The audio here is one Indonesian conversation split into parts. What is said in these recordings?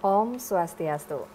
Om Swastiastu.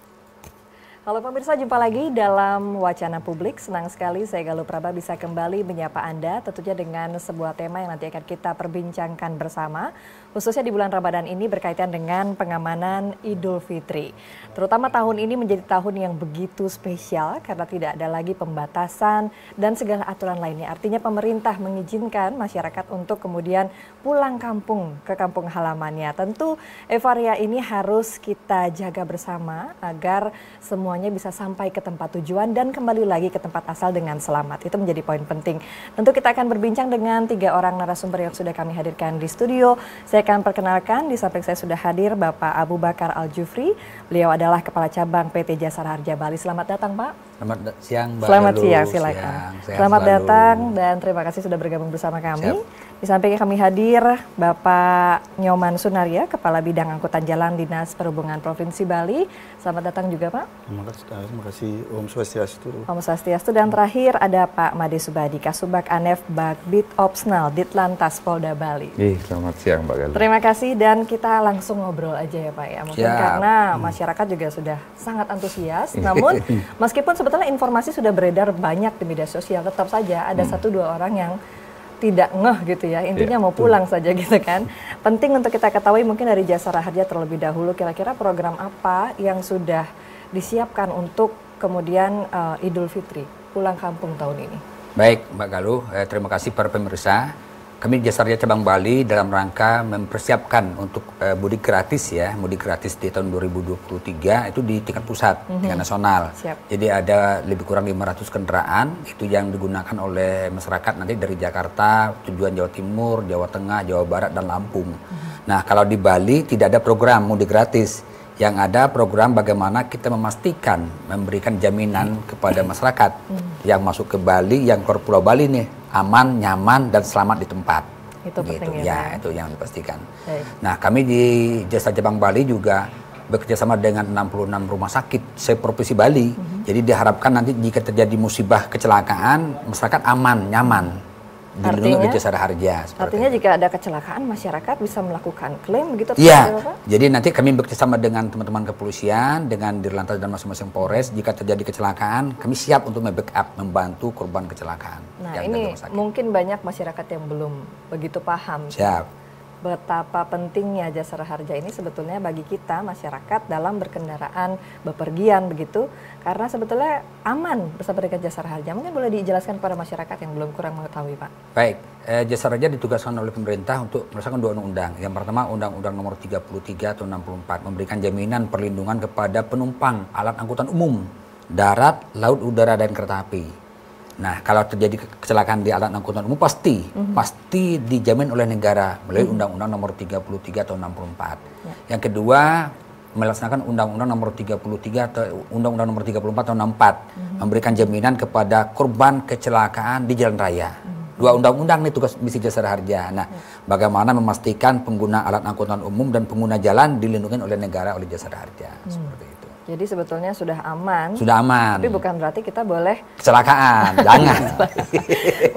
Halo pemirsa, jumpa lagi dalam Wacana Publik. Senang sekali saya Galuh Praba bisa kembali menyapa Anda, tentunya dengan sebuah tema yang nanti akan kita perbincangkan bersama. Khususnya di bulan Ramadan ini berkaitan dengan pengamanan Idul Fitri. Terutama tahun ini menjadi tahun yang begitu spesial karena tidak ada lagi pembatasan dan segala aturan lainnya. Artinya pemerintah mengizinkan masyarakat untuk kemudian pulang kampung ke kampung halamannya. Tentu euforia ini harus kita jaga bersama agar semuanya bisa sampai ke tempat tujuan dan kembali lagi ke tempat asal dengan selamat. Itu menjadi poin penting. Tentu kita akan berbincang dengan 3 orang narasumber yang sudah kami hadirkan di studio. Saya akan perkenalkan, di samping saya sudah hadir Bapak Abu Bakar Al-Jufri. Beliau adalah Kepala Cabang PT Jasara Harja Bali. Selamat datang Pak. Selamat siang Mbak. Selamat siang, silakan. Selamat selalu. datang dan terima kasih sudah bergabung bersama kami. Siap. Di sampingnya kami hadir Bapak Nyoman Sunaria, Kepala Bidang Angkutan Jalan Dinas Perhubungan Provinsi Bali. Selamat datang juga Pak. Terima kasih Om Swastiastu. Om Swastiastu. Dan terakhir ada Pak Made Subadi, Kasubag Anef Bagbit Opsnal Ditlantas Polda Bali. Selamat siang Mbak Galuh. Terima kasih dan kita langsung ngobrol aja ya Pak ya. Mungkin karena masyarakat juga sudah sangat antusias. Namun meskipun sebetulnya informasi sudah beredar banyak di media sosial, tetap saja ada 1-2 orang yang tidak ngeh gitu ya, intinya mau pulang saja gitu kan. Penting untuk kita ketahui mungkin dari Jasara Harja terlebih dahulu, kira-kira program apa yang sudah disiapkan untuk kemudian Idul Fitri, pulang kampung tahun ini. Baik Mbak Galuh, terima kasih para pemirsa. Kami di Jasara Harja Cabang Bali dalam rangka mempersiapkan untuk mudik gratis ya, mudik gratis di tahun 2023 itu di tingkat pusat, tingkat nasional. Siap. Jadi ada lebih kurang 500 kendaraan itu yang digunakan oleh masyarakat nanti dari Jakarta, tujuan Jawa Timur, Jawa Tengah, Jawa Barat dan Lampung. Nah, kalau di Bali tidak ada program mudik gratis. Yang ada program bagaimana kita memastikan memberikan jaminan kepada masyarakat yang masuk ke Bali, yang ke Pulau Bali nih aman, nyaman dan selamat di tempat. Itu penting ya, itu yang dipastikan. Baik. Nah, kami di Jasa Cabang Bali juga bekerjasama dengan 66 rumah sakit se-provinsi Bali. Jadi diharapkan nanti jika terjadi musibah kecelakaan, masyarakat aman, nyaman. Dilindungi oleh Jasara Harja. Artinya jika ada kecelakaan masyarakat bisa melakukan klaim begitu? Iya, jadi nanti kami bekerjasama dengan teman-teman kepolisian, dengan Dirlantas dan masing-masing Polres. Jika terjadi kecelakaan, kami siap untuk membackup, membantu korban kecelakaan. Nah ini mungkin banyak masyarakat yang belum begitu paham. Siap. Betapa pentingnya Jasara Harja ini sebetulnya bagi kita masyarakat dalam berkendaraan bepergian begitu, karena sebetulnya aman bersama dengan Jasara Harja. Mungkin boleh dijelaskan kepada masyarakat yang belum kurang mengetahui Pak. Baik, Jasara Harja ditugaskan oleh pemerintah untuk melaksanakan 2 undang-undang. Yang pertama Undang-Undang Nomor 33 Tahun 64 memberikan jaminan perlindungan kepada penumpang alat angkutan umum, darat, laut, udara dan kereta api. Nah, kalau terjadi kecelakaan di alat angkutan umum pasti dijamin oleh negara melalui Undang-Undang Nomor 33 Tahun 64. Yang kedua, melaksanakan Undang-Undang Nomor 33 atau Undang-Undang Nomor 34 Tahun 64 memberikan jaminan kepada korban kecelakaan di jalan raya. 2 undang-undang ini tugas misi Jasara Harja. Nah, bagaimana memastikan pengguna alat angkutan umum dan pengguna jalan dilindungi oleh negara oleh Jasara Harja. Seperti itu. Jadi sebetulnya sudah aman. Sudah aman. Tapi bukan berarti kita boleh kecelakaan. Jangan.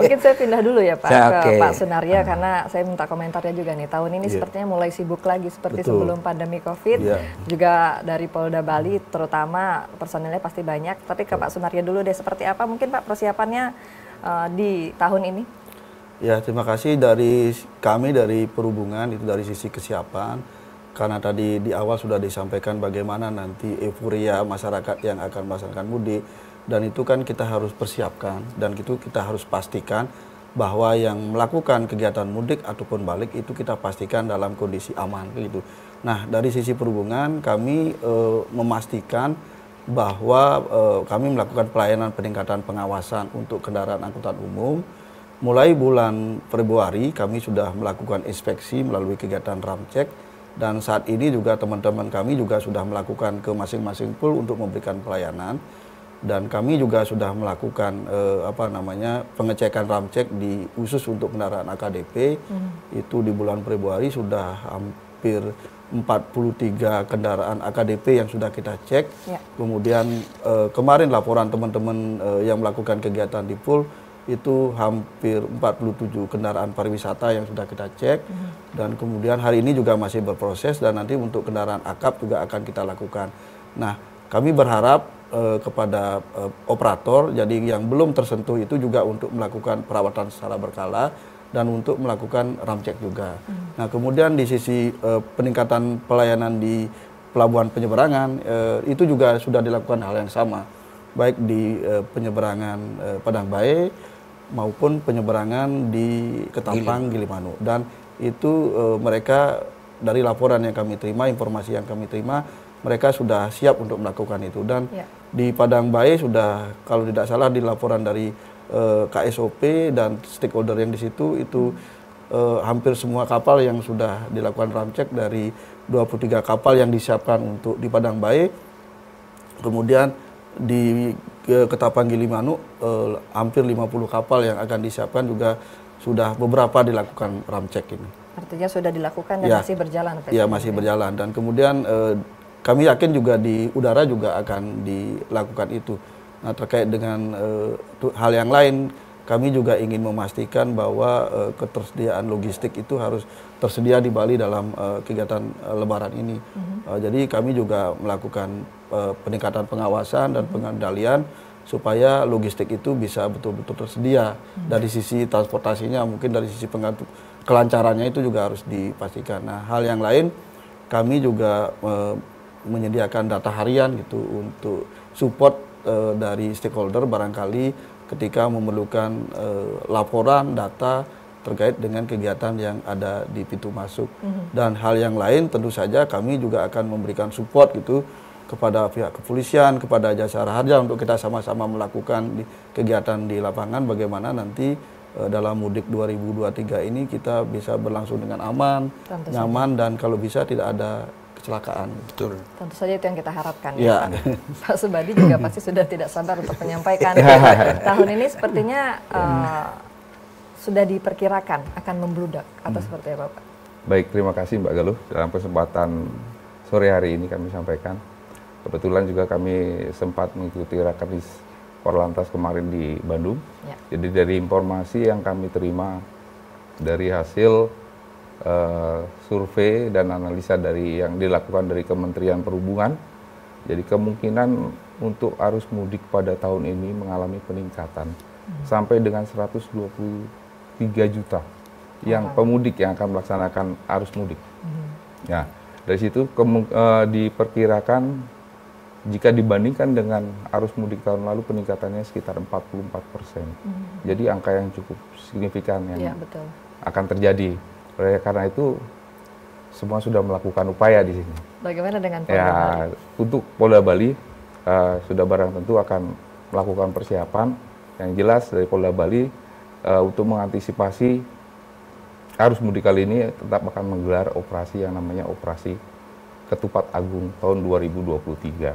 Mungkin saya pindah dulu ya Pak ke Pak Sunaria karena saya minta komentarnya juga nih. Tahun ini sepertinya mulai sibuk lagi seperti sebelum pandemi Covid. Juga dari Polda Bali terutama personilnya pasti banyak. Tapi ke Pak Sunaria dulu deh, seperti apa mungkin Pak persiapannya di tahun ini? Ya, terima kasih dari kami dari perhubungan itu dari sisi kesiapan. Karena tadi di awal sudah disampaikan bagaimana nanti euforia masyarakat yang akan melaksanakan mudik, dan itu kan kita harus persiapkan dan itu kita harus pastikan bahwa yang melakukan kegiatan mudik ataupun balik itu kita pastikan dalam kondisi aman gitu. Nah, dari sisi perhubungan kami memastikan bahwa kami melakukan pelayanan peningkatan pengawasan untuk kendaraan angkutan umum. Mulai bulan Februari kami sudah melakukan inspeksi melalui kegiatan ramcek. Dan saat ini juga teman-teman kami juga sudah melakukan ke masing-masing pool untuk memberikan pelayanan. Dan kami juga sudah melakukan pengecekan ramcek di khusus untuk kendaraan AKDP. Itu di bulan Februari sudah hampir 43 kendaraan AKDP yang sudah kita cek. Kemudian kemarin laporan teman-teman yang melakukan kegiatan di pool itu hampir 47 kendaraan pariwisata yang sudah kita cek, dan kemudian hari ini juga masih berproses, dan nanti untuk kendaraan akap juga akan kita lakukan. Nah, kami berharap kepada operator, jadi yang belum tersentuh itu juga untuk melakukan perawatan secara berkala dan untuk melakukan ramcek juga. Nah, kemudian di sisi peningkatan pelayanan di pelabuhan penyeberangan, itu juga sudah dilakukan hal yang sama, baik di penyeberangan Padang Bae maupun penyeberangan di Ketapang Gilimanuk. Dan itu mereka dari laporan yang kami terima, informasi yang kami terima, mereka sudah siap untuk melakukan itu. Dan di Padang Bae sudah, kalau tidak salah di laporan dari KSOP dan stakeholder yang di situ itu hampir semua kapal yang sudah dilakukan ramcek dari 23 kapal yang disiapkan untuk di Padang Bae. Kemudian di Ketapang Gilimanuk hampir 50 kapal yang akan disiapkan juga sudah beberapa dilakukan ramcek ini. Artinya sudah dilakukan dan masih berjalan? Iya, masih berjalan. Dan kemudian kami yakin juga di udara juga akan dilakukan itu. Nah, terkait dengan hal yang lain, kami juga ingin memastikan bahwa ketersediaan logistik itu harus tersedia di Bali dalam kegiatan Lebaran ini. Jadi kami juga melakukan peningkatan pengawasan dan pengendalian supaya logistik itu bisa betul-betul tersedia. Dari sisi transportasinya, mungkin dari sisi kelancarannya itu juga harus dipastikan. Nah, hal yang lain, kami juga menyediakan data harian gitu untuk support dari stakeholder barangkali ketika memerlukan laporan data terkait dengan kegiatan yang ada di pintu masuk. Dan hal yang lain tentu saja kami juga akan memberikan support gitu kepada pihak kepolisian, kepada Jasara Harja untuk kita sama-sama melakukan kegiatan di lapangan, bagaimana nanti dalam mudik 2023 ini kita bisa berlangsung dengan aman, nyaman, dan kalau bisa tidak ada kecelakaan. Betul. Tentu saja itu yang kita harapkan. Ya. Pak Subadi juga pasti sudah tidak sabar untuk menyampaikan. Tahun ini sepertinya sudah diperkirakan akan membludak atau seperti apa, Pak? Baik, terima kasih Mbak Galuh. Dalam kesempatan sore hari ini kami sampaikan. Kebetulan juga kami sempat mengikuti Rakernis Korlantas kemarin di Bandung. Jadi dari informasi yang kami terima dari hasil survei dan analisa dari yang dilakukan dari Kementerian Perhubungan, jadi kemungkinan untuk arus mudik pada tahun ini mengalami peningkatan sampai dengan 123 juta yang pemudik yang akan melaksanakan arus mudik. Ya, dari situ diperkirakan jika dibandingkan dengan arus mudik tahun lalu peningkatannya sekitar 44%. Jadi angka yang cukup signifikan yang akan terjadi. Oleh karena itu semua sudah melakukan upaya di sini. Bagaimana dengan Polda Bali? Untuk Polda Bali sudah barang tentu akan melakukan persiapan. Yang jelas dari Polda Bali untuk mengantisipasi arus mudik kali ini tetap akan menggelar operasi yang namanya operasi Ketupat Agung tahun 2023.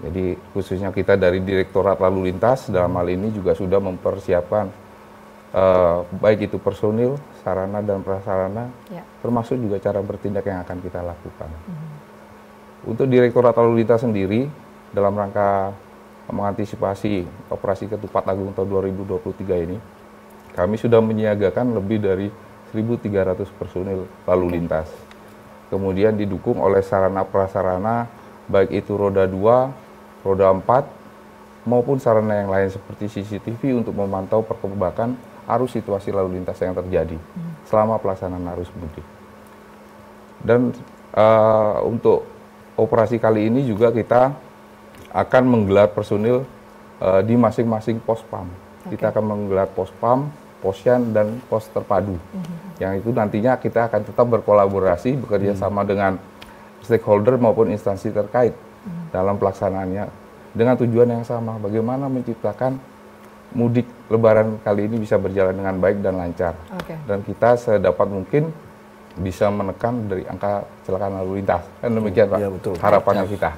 Jadi khususnya kita dari Direktorat Lalu Lintas dalam hal ini juga sudah mempersiapkan baik itu personil, sarana dan prasarana, termasuk juga cara bertindak yang akan kita lakukan. Untuk Direktorat Lalu Lintas sendiri dalam rangka mengantisipasi operasi Ketupat Agung tahun 2023 ini, kami sudah menyiagakan lebih dari 1.300 personil lalu lintas. Kemudian didukung oleh sarana prasarana baik itu roda 2, roda 4 maupun sarana yang lain seperti CCTV untuk memantau perkembangan arus situasi lalu lintas yang terjadi selama pelaksanaan arus mudik. Dan untuk operasi kali ini juga kita akan menggelar personil di masing-masing pos PAM. Kita akan menggelar pos PAM, posyan, dan pos terpadu. Yang itu nantinya kita akan tetap berkolaborasi, bekerja sama dengan stakeholder maupun instansi terkait dalam pelaksanaannya. Dengan tujuan yang sama, bagaimana menciptakan mudik Lebaran kali ini bisa berjalan dengan baik dan lancar. Dan kita sedapat mungkin bisa menekan dari angka kecelakaan lalu lintas. Kan demikian Pak, betul. Harapannya kita.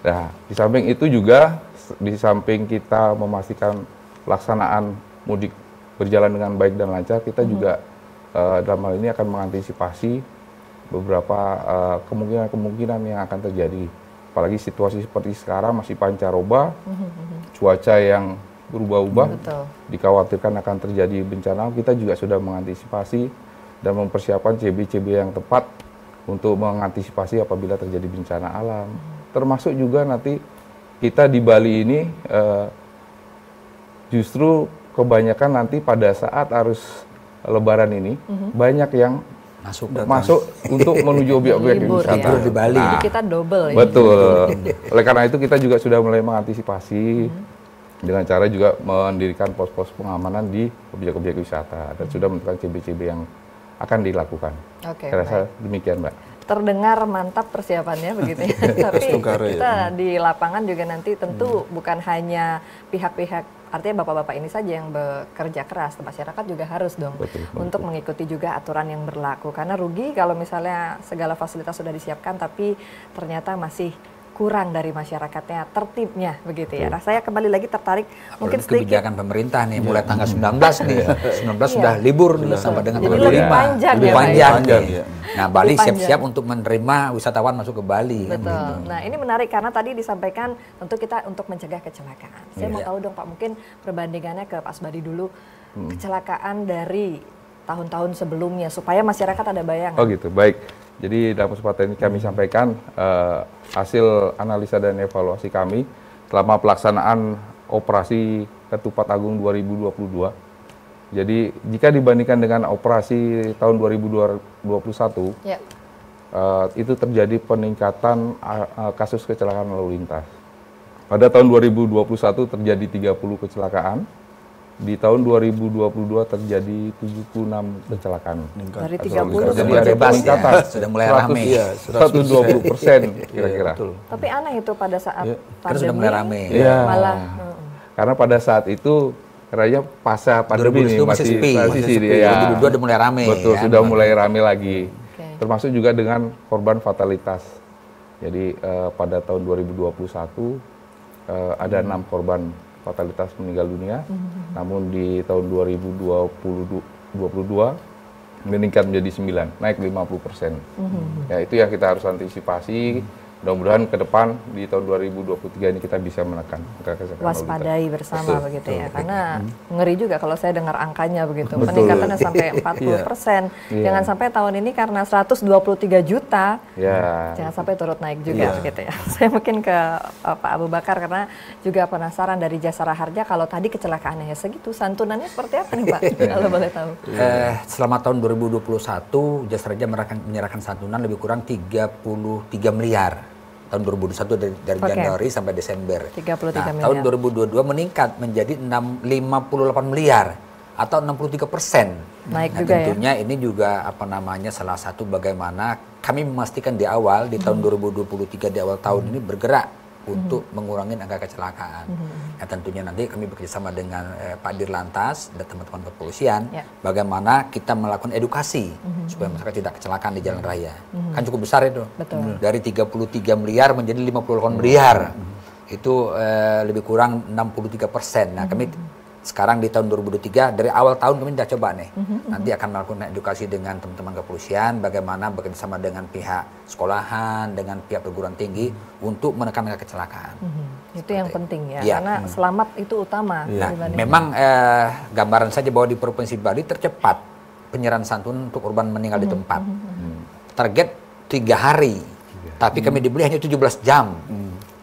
Nah, di samping itu juga, di samping kita memastikan pelaksanaan mudik berjalan dengan baik dan lancar, kita juga dalam hal ini akan mengantisipasi beberapa kemungkinan-kemungkinan yang akan terjadi. Apalagi situasi seperti sekarang masih pancaroba, cuaca yang berubah-ubah, Betul. dikhawatirkan akan terjadi bencana, kita juga sudah mengantisipasi dan mempersiapkan CB-CB yang tepat untuk mengantisipasi apabila terjadi bencana alam. Termasuk juga nanti kita di Bali ini justru kebanyakan nanti pada saat arus Lebaran ini banyak yang masuk untuk menuju objek-objek Libur, wisata ya. di Bali. Jadi kita double ya. Betul. Oleh karena itu kita juga sudah mulai mengantisipasi dengan cara juga mendirikan pos-pos pengamanan di objek-objek wisata dan sudah menentukan CB-CB yang akan dilakukan. Oke, Saya rasa demikian, Mbak. Terdengar mantap persiapannya begitu ya. Tapi kita di lapangan juga nanti tentu bukan hanya pihak-pihak, artinya bapak-bapak ini saja yang bekerja keras, masyarakat juga harus dong untuk mengikuti juga aturan yang berlaku. Karena rugi kalau misalnya segala fasilitas sudah disiapkan tapi ternyata masih kurang dari masyarakatnya, tertibnya begitu ya. Nah, saya kembali lagi tertarik mungkin sedikit kebijakan pemerintah nih mulai tanggal 19 nih. 19 sudah libur nih sampai dengan Jadi tanggal lebih 25. panjang Lebih ya, Pak, panjang ya? nih. Nah, Bali Lebih panjang. siap-siap untuk menerima wisatawan masuk ke Bali. kan Betul. gitu. Nah, ini menarik karena tadi disampaikan tentu kita untuk mencegah kecelakaan. Saya mau tahu dong Pak, mungkin perbandingannya ke Pak Asbadi dulu, kecelakaan dari tahun-tahun sebelumnya supaya masyarakat ada bayangan. Oh gitu, baik. Jadi dalam kesempatan ini kami sampaikan hasil analisa dan evaluasi kami selama pelaksanaan operasi Ketupat Agung 2022. Jadi jika dibandingkan dengan operasi tahun 2021, Ya. itu terjadi peningkatan kasus kecelakaan lalu lintas. Pada tahun 2021 terjadi 30 kecelakaan. Di tahun 2022 terjadi 76 kecelakaan. Dari 30 Jadi ke ada 70. peningkatan Sudah mulai rame. Iya, 120% kira-kira. Tapi aneh itu pada saat Karena sudah mulai rame. Iya. malah Karena pada saat itu kayaknya pasca pandemi 2022 masih sepi. masih sepi. Ya. 2022 udah mulai rame. Betul, ya. sudah mulai rame lagi. Oke. Termasuk juga dengan korban fatalitas. Jadi pada tahun 2021 ada 6 korban fatalitas meninggal dunia. Namun di tahun 2022 meningkat menjadi 9, naik 50%. Ya, itu yang kita harus antisipasi. Mudah-mudahan ke depan di tahun 2023 ini kita bisa menekan angka kecelakaan lalu lintas. waspadai bersama Betul, begitu ya. betul. Karena ngeri juga kalau saya dengar angkanya begitu. Betul. Peningkatannya sampai 40%. Iya. Jangan sampai tahun ini karena 123 juta Ya. jangan sampai turut naik juga begitu ya. Saya mungkin ke Pak Abu Bakar karena juga penasaran dari Jasara Harja kalau tadi kecelakaannya ya segitu, santunannya seperti apa nih Pak? Kalau boleh tahu. Selama tahun 2021 Jasa Raja menyerahkan santunan lebih kurang 33 miliar. Tahun 2021 dari Oke. Januari sampai Desember. 33 Tahun miliar. 2022 meningkat menjadi 58 miliar atau 63%. Naik Nah, juga ya. tentunya ini juga salah satu bagaimana kami memastikan di awal di tahun 2023 di awal tahun ini bergerak untuk mengurangi angka kecelakaan. Nah, tentunya nanti kami bekerjasama dengan Pak Dirlantas dan teman-teman kepolisian, Ya. bagaimana kita melakukan edukasi supaya masyarakat tidak kecelakaan di jalan raya. Kan cukup besar itu. Betul. Dari 33 miliar menjadi 58 miliar. Itu lebih kurang 63%. Nah, kami sekarang di tahun 2023 dari awal tahun kami sudah coba nih. Nanti akan melakukan edukasi dengan teman-teman kepolisian bagaimana bekerjasama dengan pihak sekolahan, dengan pihak perguruan tinggi untuk menekan angka kecelakaan. Itu yang penting ya, Iya. karena selamat itu utama. Nah, dibanding- memang gambaran saja bahwa di Provinsi Bali tercepat penyerahan santunan untuk korban meninggal di tempat. Target 3 hari, tapi kami dibeli hanya 17 jam.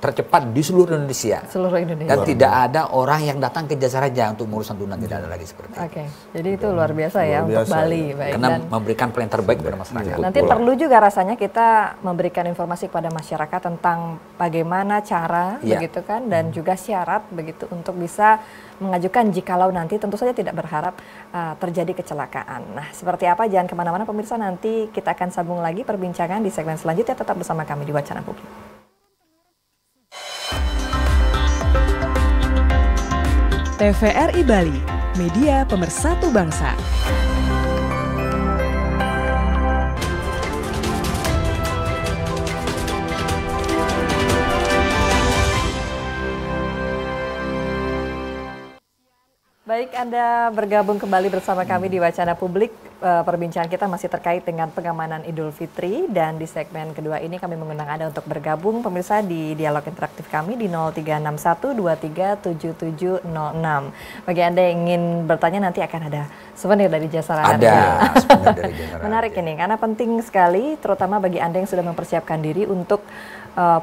Tercepat di seluruh Indonesia. seluruh Indonesia. Dan tidak ada orang yang datang ke Jasa Raja untuk mengurus santunan, tidak ada lagi seperti itu. Oke, jadi itu luar biasa ya Luar untuk biasa, Bali. ya. Baik. Karena Dan memberikan pelayanan terbaik kepada masyarakat. nanti perlu juga rasanya kita memberikan informasi kepada masyarakat tentang bagaimana cara Iya. begitu kan dan juga syarat begitu untuk bisa mengajukan jikalau nanti tentu saja tidak berharap terjadi kecelakaan. Nah, seperti apa jangan kemana-mana pemirsa, nanti kita akan sambung lagi perbincangan di segmen selanjutnya, tetap bersama kami di Wacana Publik. TVRI Bali, media pemersatu bangsa. Baik, Anda bergabung kembali bersama kami di Wacana Publik. perbincangan kita masih terkait dengan pengamanan Idul Fitri, dan di segmen kedua ini kami mengundang Anda untuk bergabung pemirsa di dialog interaktif kami di 0361237706. Bagi Anda yang ingin bertanya, nanti akan ada souvenir dari Jasara Harja. Ada souvenir dari Jasara Harja. Menarik ini karena penting sekali, terutama bagi Anda yang sudah mempersiapkan diri untuk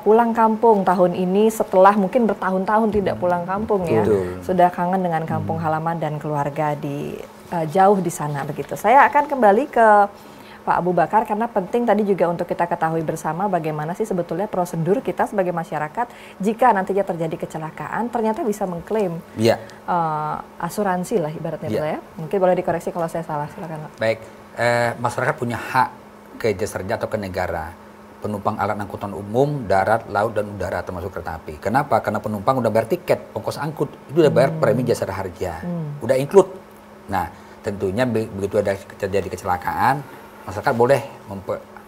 pulang kampung tahun ini setelah mungkin bertahun-tahun tidak pulang kampung ya. Betul. Sudah kangen dengan kampung halaman dan keluarga di jauh di sana begitu. Saya akan kembali ke Pak Abu Bakar karena penting tadi juga untuk kita ketahui bersama bagaimana sih sebetulnya prosedur kita sebagai masyarakat jika nantinya terjadi kecelakaan ternyata bisa mengklaim asuransi lah ibaratnya ya. Mungkin boleh dikoreksi kalau saya salah, silakan Pak. Baik, masyarakat punya hak ke Jasara Harja atau ke negara. Penumpang alat angkutan umum, darat, laut, dan udara termasuk kereta api. Kenapa? Karena penumpang udah bayar tiket, ongkos angkut, itu udah bayar premi Jasara Harja, udah include. Nah, tentunya begitu ada terjadi kecelakaan, masyarakat boleh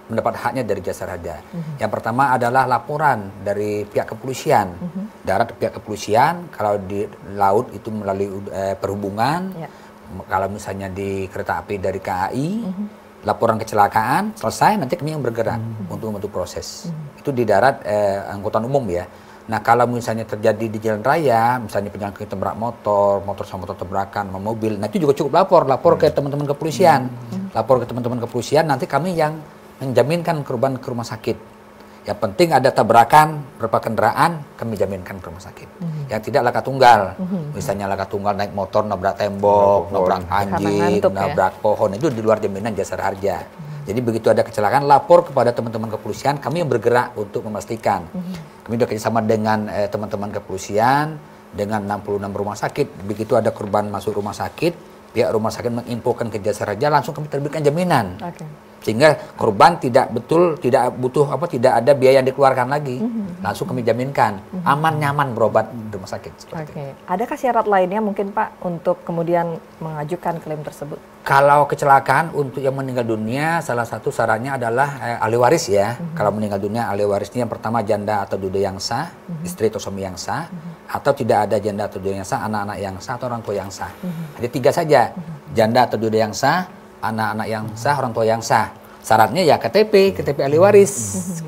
mendapat haknya dari Jasara Harja. Yang pertama adalah laporan dari pihak kepolisian, darat pihak kepolisian, kalau di laut itu melalui perhubungan, kalau misalnya di kereta api dari KAI, laporan kecelakaan selesai, nanti kami yang bergerak untuk membantu proses. Itu di darat angkutan umum ya. Nah kalau misalnya terjadi di jalan raya, misalnya penyakit tabrak motor sama motor tabrakan sama mobil, nah itu juga cukup lapor ke teman-teman kepolisian. Lapor ke teman-teman kepolisian, nanti kami yang menjaminkan korban ke rumah sakit. Yang penting ada tabrakan berapa kendaraan, kami jaminkan ke rumah sakit. Yang tidak laka tunggal, misalnya laka tunggal naik motor nabrak tembok, nabrak anjing, nabrak pohon, itu di luar jaminan Jasara Harja. Jadi begitu ada kecelakaan, lapor kepada teman-teman kepolisian, kami yang bergerak untuk memastikan. Kami sudah kerjasama dengan teman-teman kepolisian, dengan 66 rumah sakit. Begitu ada korban masuk rumah sakit, pihak rumah sakit menginfokan ke Jasara Harja, langsung kami terbitkan jaminan. Sehingga korban tidak ada biaya yang dikeluarkan lagi, langsung kami jaminkan aman nyaman berobat di rumah sakit. Adakah syarat lainnya mungkin Pak untuk kemudian mengajukan klaim tersebut? Kalau kecelakaan untuk yang meninggal dunia, salah satu syaratnya adalah ahli waris ya. Kalau meninggal dunia, ahli warisnya yang pertama janda atau duda yang sah, istri atau suami yang sah, atau tidak ada janda atau duda yang sah, anak-anak yang sah atau orang tua yang sah. Ada 3 saja, janda atau duda yang sah, anak-anak yang sah, orang tua yang sah. Syaratnya ya KTP ahli waris,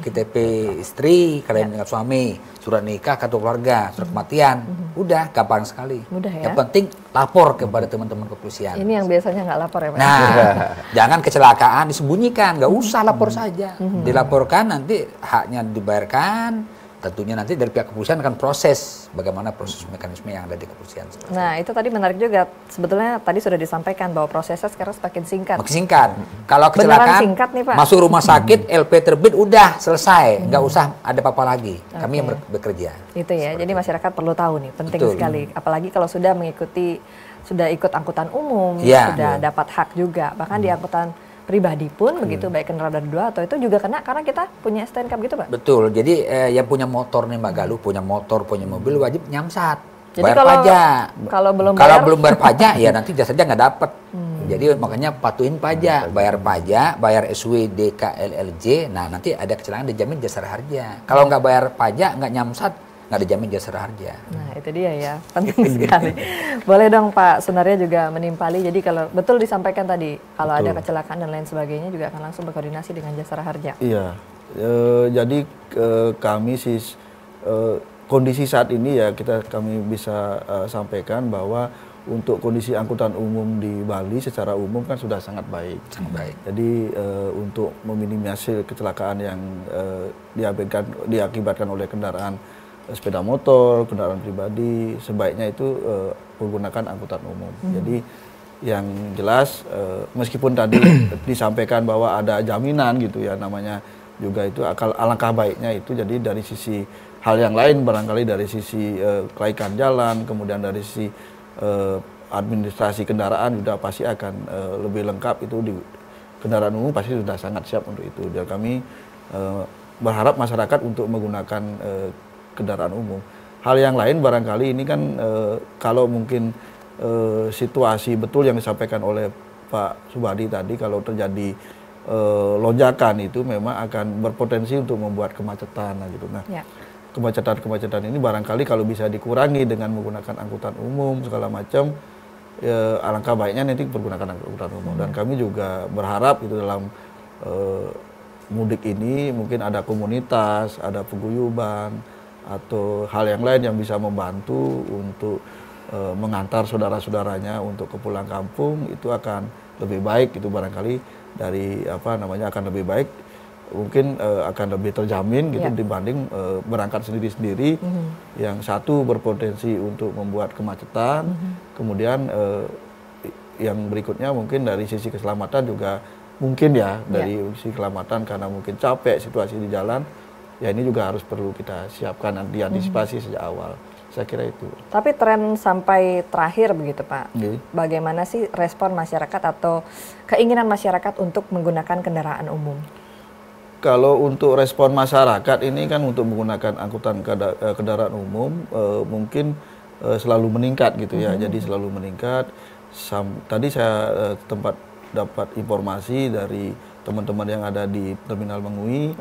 KTP istri, kalau meninggal suami, surat nikah, kartu keluarga, surat kematian. Udah, gampang sekali. Mudah ya. Yang penting lapor kepada teman-teman kepolisian. Ini yang biasanya nggak lapor ya Pak? Nah, jangan kecelakaan disembunyikan, nggak usah lapor saja. Dilaporkan nanti haknya dibayarkan. Tentunya nanti dari pihak kepolisian akan proses bagaimana proses mekanisme yang ada di kepolisian. Nah itu tadi menarik juga, sebetulnya tadi sudah disampaikan bahwa prosesnya sekarang semakin singkat. Makin singkat. Kalau kecelakaan singkat nih, Pak. Masuk rumah sakit, LP terbit udah selesai, nggak usah ada apa-apa lagi. Kami yang bekerja. Itu ya, jadi masyarakat perlu tahu nih, penting sekali. Apalagi kalau sudah ikut angkutan umum, sudah dapat hak juga, bahkan di angkutan pribadi pun begitu, baik kendaraan roda 2 atau itu juga kena karena kita punya STNK gitu Pak? Betul, jadi yang punya motor nih Mbak Galuh, punya motor, punya mobil wajib nyamsat, jadi bayar pajak. Kalau belum bayar pajak ya nanti jasanya nggak dapat. Jadi makanya patuhin pajak, bayar pajak, bayar SWD, KLLJ, nah nanti ada kecelakaan dijamin Jasara Harja. Kalau nggak bayar pajak, nggak nyamsat, nggak dijamin Jasara Harja. Nah itu dia ya, penting sekali. Boleh dong Pak Sunarya juga menimpali, jadi kalau betul disampaikan tadi, kalau ada kecelakaan dan lain sebagainya juga akan langsung berkoordinasi dengan Jasara Harja. Iya, jadi kami kondisi saat ini ya kami bisa sampaikan bahwa untuk kondisi angkutan umum di Bali secara umum kan sudah sangat baik. Jadi untuk meminimasi kecelakaan yang diakibatkan oleh kendaraan sepeda motor, kendaraan pribadi, sebaiknya itu menggunakan angkutan umum. Jadi yang jelas meskipun tadi disampaikan bahwa ada jaminan gitu ya, namanya juga itu alangkah baiknya itu jadi dari sisi hal yang lain, barangkali dari sisi kelaikan jalan, kemudian dari sisi administrasi kendaraan sudah pasti akan lebih lengkap, itu di kendaraan umum pasti sudah sangat siap untuk itu. Dan kami berharap masyarakat untuk menggunakan kendaraan umum. Hal yang lain barangkali ini kan kalau mungkin situasi betul yang disampaikan oleh Pak Subadi tadi, kalau terjadi lonjakan itu memang akan berpotensi untuk membuat kemacetan gitu. Nah, kemacetan ini barangkali kalau bisa dikurangi dengan menggunakan angkutan umum segala macam, alangkah baiknya nanti pergunakan angkutan umum. Dan kami juga berharap itu dalam mudik ini mungkin ada komunitas, ada paguyuban atau hal yang lain yang bisa membantu untuk mengantar saudara-saudaranya untuk ke pulang kampung, itu akan lebih baik, itu barangkali dari akan lebih baik, mungkin akan lebih terjamin gitu dibanding berangkat sendiri-sendiri. Yang satu berpotensi untuk membuat kemacetan, kemudian yang berikutnya mungkin dari sisi keselamatan juga mungkin dari sisi keselamatan karena mungkin capek situasi di jalan, ya ini juga harus perlu kita siapkan dan diantisipasi sejak awal. Saya kira itu. Tapi tren sampai terakhir begitu Pak, bagaimana sih respon masyarakat atau keinginan masyarakat untuk menggunakan kendaraan umum? Kalau untuk respon masyarakat ini kan untuk menggunakan angkutan kendaraan umum mungkin selalu meningkat gitu ya. Jadi selalu meningkat. Tadi saya dapat informasi dari teman-teman yang ada di Terminal Mengui.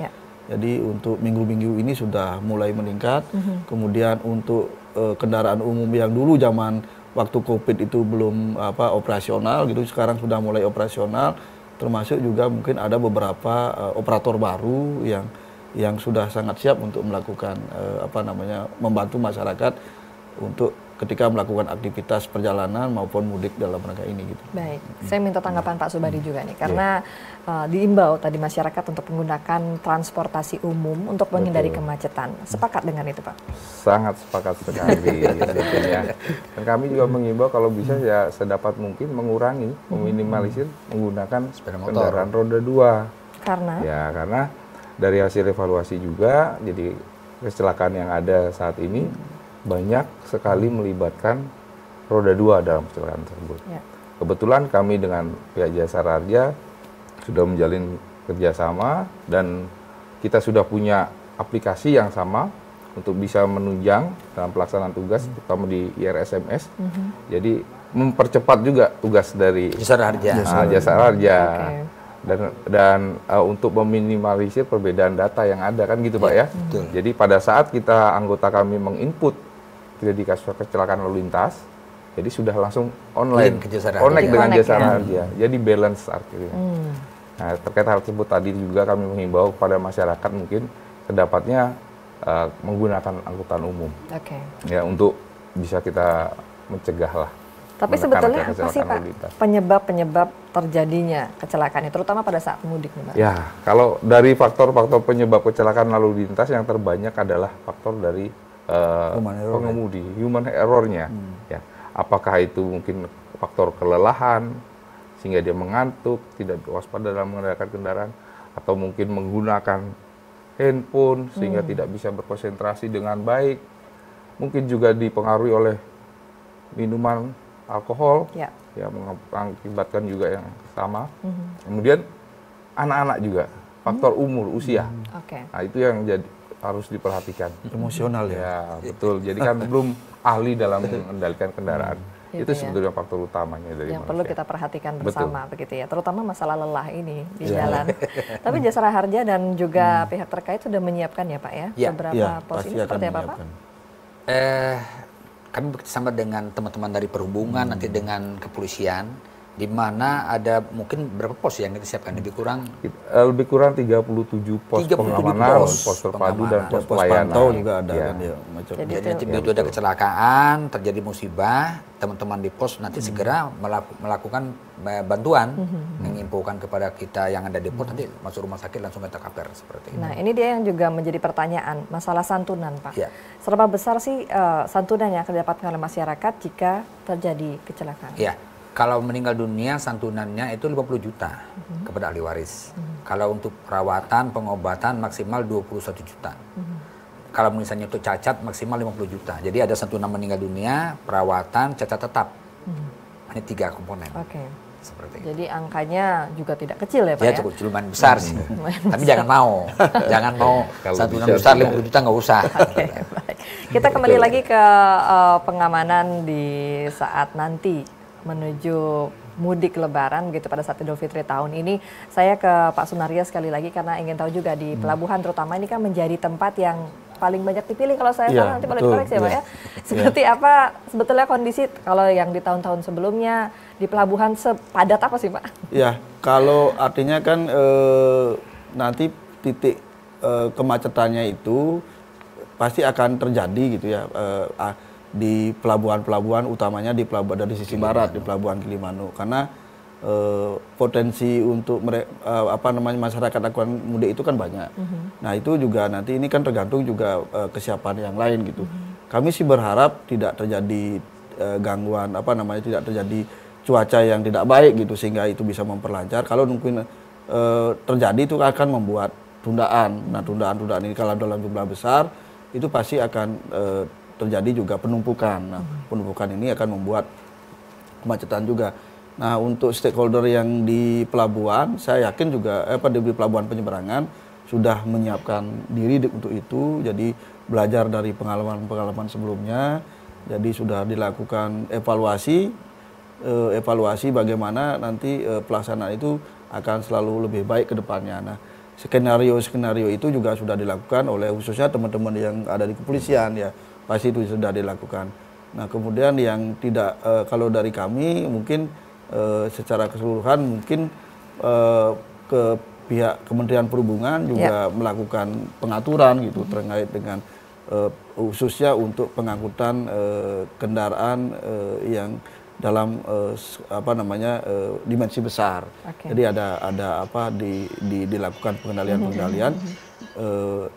Jadi untuk minggu-minggu ini sudah mulai meningkat. Kemudian untuk kendaraan umum yang dulu zaman waktu Covid itu belum operasional gitu, sekarang sudah mulai operasional. Termasuk juga mungkin ada beberapa operator baru yang sudah sangat siap untuk melakukan membantu masyarakat untuk ketika melakukan aktivitas perjalanan maupun mudik dalam rangka ini gitu. Baik, saya minta tanggapan Pak Subadi juga nih, karena diimbau tadi masyarakat untuk menggunakan transportasi umum untuk menghindari kemacetan. Sepakat dengan itu Pak? Sangat sepakat sekali tentunya. Dan kami juga mengimbau kalau bisa ya sedapat mungkin mengurangi, meminimalisir menggunakan kendaraan roda 2. Karena? Ya, karena dari hasil evaluasi juga, jadi kecelakaan yang ada saat ini banyak sekali melibatkan roda 2 dalam kecelakaan tersebut. Kebetulan kami dengan pihak Jasa Raharja sudah menjalin kerjasama dan kita sudah punya aplikasi yang sama untuk bisa menunjang dalam pelaksanaan tugas, terutama di IRSMS. Jadi mempercepat juga tugas dari Jasa Raharja. Dan untuk meminimalisir perbedaan data yang ada kan gitu Pak ya. Jadi pada saat kita anggota kami menginput terjadi kasus kecelakaan lalu lintas, jadi sudah langsung online, connect dengan Jasa Raharja, jadi balance artinya. Nah, terkait hal tersebut tadi juga kami menghimbau kepada masyarakat mungkin kedapatnya menggunakan angkutan umum, ya untuk bisa kita mencegah lah. Tapi sebetulnya apa sih Pak penyebab terjadinya kecelakaan, terutama pada saat mudik nih Pak? Ya, kalau dari faktor-faktor penyebab kecelakaan lalu lintas yang terbanyak adalah faktor dari pengemudi, human error-nya. Ya, apakah itu mungkin faktor kelelahan sehingga dia mengantuk, tidak waspada dalam mengendalikan kendaraan, atau mungkin menggunakan handphone sehingga tidak bisa berkonsentrasi dengan baik. Mungkin juga dipengaruhi oleh minuman alkohol, ya mengakibatkan juga yang sama. Kemudian anak-anak juga, faktor umur, usia. Nah, itu yang harus diperhatikan. Emosional ya. Betul. Jadi kan belum ahli dalam mengendalikan kendaraan. Itu sebetulnya faktor utamanya dari yang perlu kita perhatikan bersama begitu ya, terutama masalah lelah ini di jalan. Tapi Jasa Raharja dan juga pihak terkait sudah menyiapkan ya Pak ya, beberapa pos ini seperti apa Pak? Kami bekerjasama dengan teman-teman dari perhubungan, nanti dengan kepolisian, di mana ada mungkin berapa pos yang kita siapkan, lebih kurang 37 pos pengamanan, pos terpadu dan pos pelayanan. Pantau juga ada kan ya, Jadi begitu ada kecelakaan, terjadi musibah, teman-teman di pos nanti segera melakukan bantuan, menginfokan kepada kita yang ada di pos, nanti masuk rumah sakit langsung kita cover seperti itu. Nah, ini dia yang juga menjadi pertanyaan, masalah santunan Pak. Seberapa besar sih santunan yang akan didapatkan oleh masyarakat jika terjadi kecelakaan? Kalau meninggal dunia santunannya itu 50 juta kepada ahli waris. Kalau untuk perawatan, pengobatan maksimal 21 juta. Kalau misalnya itu cacat maksimal 50 juta. Jadi ada santunan meninggal dunia, perawatan, cacat tetap. Ini 3 komponen. Seperti itu. Jadi angkanya juga tidak kecil ya Pak ya? Cukup lumayan besar sih. Tapi jangan mau. Jangan mau santunan besar 50 juta nggak usah. Baik. Kita kembali lagi ke pengamanan di saat nanti menuju mudik Lebaran gitu pada saat Idul Fitri tahun ini. Saya ke Pak Sunaryo sekali lagi karena ingin tahu juga di pelabuhan terutama ini kan menjadi tempat yang paling banyak dipilih. Kalau saya salah nanti boleh dikoreksi ya Pak ya. Seperti apa sebetulnya kondisi kalau yang di tahun-tahun sebelumnya di pelabuhan sepadat apa sih Pak? Ya, kalau artinya kan nanti titik kemacetannya itu pasti akan terjadi gitu ya di pelabuhan-pelabuhan, utamanya di pelabuhan dari sisi barat, di pelabuhan Gilimanuk, karena potensi untuk masyarakat akan mudik itu kan banyak. Nah itu juga nanti ini kan tergantung juga kesiapan yang lain gitu. Kami sih berharap tidak terjadi gangguan tidak terjadi cuaca yang tidak baik gitu sehingga itu bisa memperlancar. Kalau mungkin terjadi itu akan membuat tundaan. Nah tundaan ini kalau dalam jumlah besar itu pasti akan terjadi juga penumpukan. Nah, penumpukan ini akan membuat kemacetan juga. Nah, untuk stakeholder yang di pelabuhan, saya yakin juga di pelabuhan penyeberangan sudah menyiapkan diri untuk itu. Jadi belajar dari pengalaman-pengalaman sebelumnya. Jadi sudah dilakukan evaluasi bagaimana nanti pelaksanaan itu akan selalu lebih baik ke depannya. Nah, skenario itu juga sudah dilakukan oleh khususnya teman-teman yang ada di kepolisian ya. Pasti itu sudah dilakukan. Nah kemudian yang tidak kalau dari kami mungkin secara keseluruhan mungkin ke pihak Kementerian Perhubungan juga melakukan pengaturan gitu terkait dengan khususnya untuk pengangkutan kendaraan yang dalam dimensi besar. Jadi dilakukan pengendalian.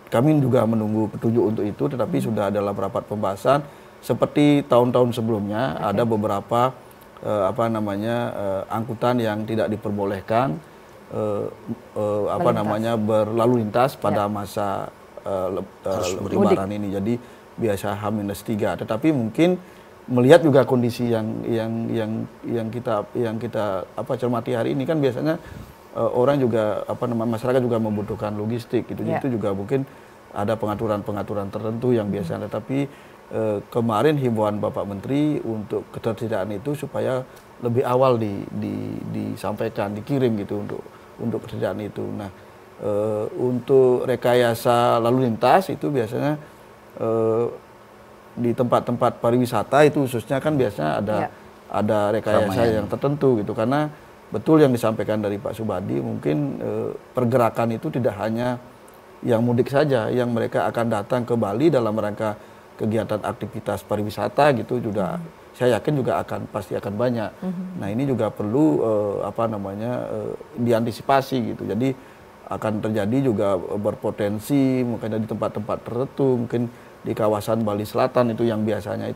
Kami juga menunggu petunjuk untuk itu, tetapi sudah dalam rapat pembahasan seperti tahun-tahun sebelumnya ada beberapa angkutan yang tidak diperbolehkan berlalu lintas pada masa Lebaran ini. Jadi biasa H-3. Tetapi mungkin melihat juga kondisi yang kita cermati hari ini kan biasanya orang juga masyarakat juga membutuhkan logistik gitu. Itu juga mungkin ada pengaturan tertentu yang biasa. Tetapi kemarin himbauan Bapak Menteri untuk ketersediaan itu supaya lebih awal disampaikan, dikirim gitu untuk ketersediaan itu. Nah, untuk rekayasa lalu lintas itu biasanya di tempat-tempat pariwisata itu khususnya kan biasanya ada rekayasa yang tertentu gitu, karena betul yang disampaikan dari Pak Subadi, mungkin pergerakan itu tidak hanya yang mudik saja, yang mereka akan datang ke Bali dalam rangka kegiatan aktivitas pariwisata gitu juga saya yakin juga pasti akan banyak. Nah ini juga perlu diantisipasi gitu. Jadi akan terjadi juga berpotensi mungkin di tempat-tempat tertentu, mungkin di kawasan Bali Selatan itu yang biasanya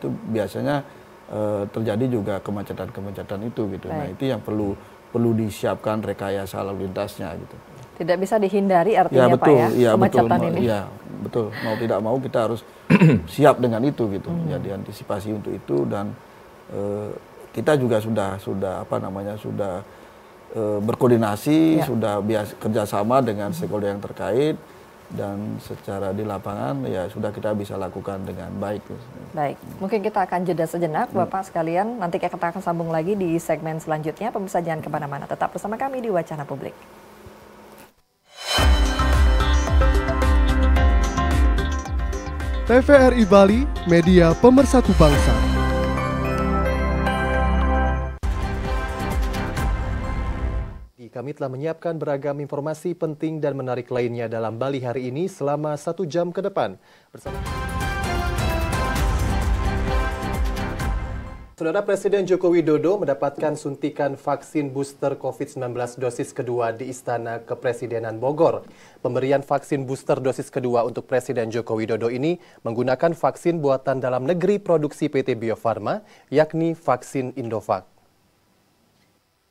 terjadi juga kemacetan itu gitu. Nah itu yang perlu disiapkan rekayasa lalu lintasnya gitu. Tidak bisa dihindari artinya Pak ya, kemacetan ini. Iya, betul. Mau tidak mau kita harus siap dengan itu gitu. Ya diantisipasi untuk itu dan kita juga sudah berkoordinasi, sudah kerjasama dengan stakeholder yang terkait dan secara di lapangan ya sudah kita bisa lakukan dengan baik. Baik, mungkin kita akan jeda sejenak Bapak sekalian, nanti kita akan sambung lagi di segmen selanjutnya. Pemirsa jangan kemana-mana, tetap bersama kami di Wacana Publik. TVRI Bali, media pemersatu bangsa. Kami telah menyiapkan beragam informasi penting dan menarik lainnya dalam Bali hari ini selama 1 jam ke depan. Saudara, Presiden Joko Widodo mendapatkan suntikan vaksin booster COVID-19 dosis kedua di Istana Kepresidenan Bogor. Pemberian vaksin booster dosis kedua untuk Presiden Joko Widodo ini menggunakan vaksin buatan dalam negeri produksi PT Bio Farma, yakni vaksin Indovac.